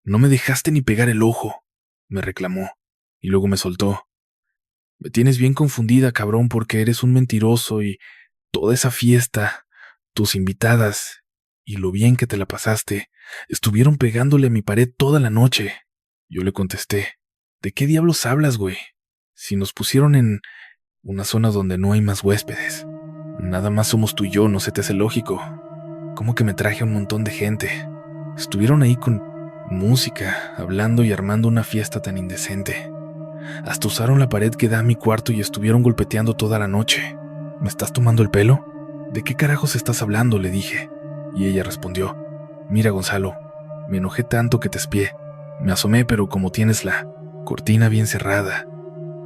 No me dejaste ni pegar el ojo, me reclamó, y luego me soltó. Me tienes bien confundida, cabrón, porque eres un mentiroso y toda esa fiesta, tus invitadas y lo bien que te la pasaste, estuvieron pegándole a mi pared toda la noche. Yo le contesté, ¿de qué diablos hablas, güey? Si nos pusieron en una zona donde no hay más huéspedes. Nada más somos tú y yo, ¿no se te hace lógico? ¿Cómo que me traje a un montón de gente? Estuvieron ahí con música, hablando y armando una fiesta tan indecente. Hasta usaron la pared que da a mi cuarto y estuvieron golpeteando toda la noche. ¿Me estás tomando el pelo? ¿De qué carajos estás hablando?, le dije. Y ella respondió, mira, Gonzalo, me enojé tanto que te espié. Me asomé, pero como tienes la cortina bien cerrada,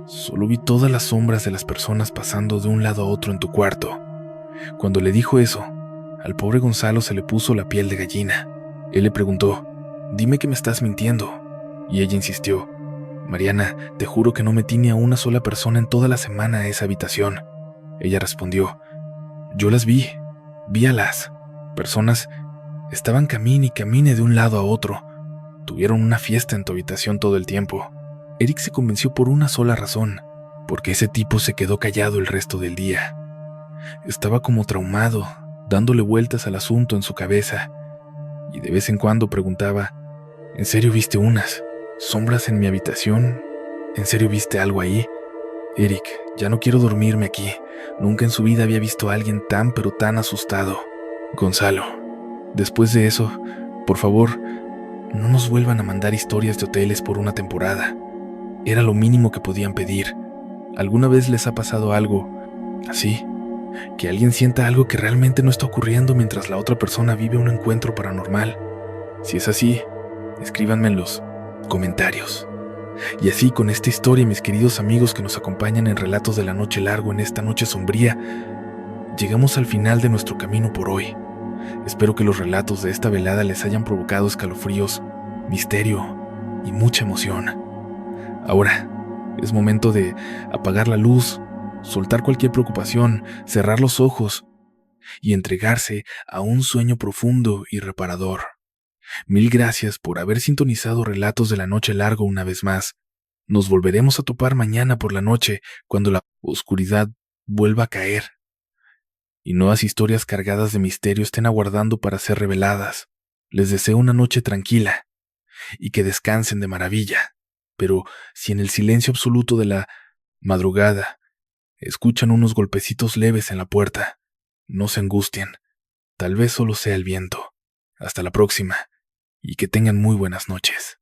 solo vi todas las sombras de las personas pasando de un lado a otro en tu cuarto. Cuando le dijo eso, al pobre Gonzalo se le puso la piel de gallina. Él le preguntó, dime que me estás mintiendo. Y ella insistió, Mariana, te juro que no metí ni a una sola persona en toda la semana a esa habitación. Ella respondió, yo las vi a las personas, estaban camine y camine de un lado a otro. Tuvieron una fiesta en tu habitación todo el tiempo. Eric se convenció por una sola razón, porque ese tipo se quedó callado el resto del día. Estaba como traumado, dándole vueltas al asunto en su cabeza, y de vez en cuando preguntaba, ¿en serio viste unas sombras en mi habitación? ¿En serio viste algo ahí? Eric, ya no quiero dormirme aquí. Nunca en su vida había visto a alguien tan pero tan asustado. Gonzalo, después de eso, por favor, no nos vuelvan a mandar historias de hoteles por una temporada. Era lo mínimo que podían pedir. ¿Alguna vez les ha pasado algo así? Que alguien sienta algo que realmente no está ocurriendo mientras la otra persona vive un encuentro paranormal. Si es así, escríbanme en los comentarios. Y así, con esta historia, mis queridos amigos que nos acompañan en Relatos de la Noche Largo en esta noche sombría, llegamos al final de nuestro camino por hoy. Espero que los relatos de esta velada les hayan provocado escalofríos, misterio y mucha emoción. Ahora, es momento de apagar la luz, soltar cualquier preocupación, cerrar los ojos y entregarse a un sueño profundo y reparador. Mil gracias por haber sintonizado Relatos de la Noche Largo una vez más. Nos volveremos a topar mañana por la noche cuando la oscuridad vuelva a caer y nuevas historias cargadas de misterio estén aguardando para ser reveladas. Les deseo una noche tranquila y que descansen de maravilla. Pero si en el silencio absoluto de la madrugada escuchan unos golpecitos leves en la puerta, no se angustien. Tal vez solo sea el viento. Hasta la próxima y que tengan muy buenas noches.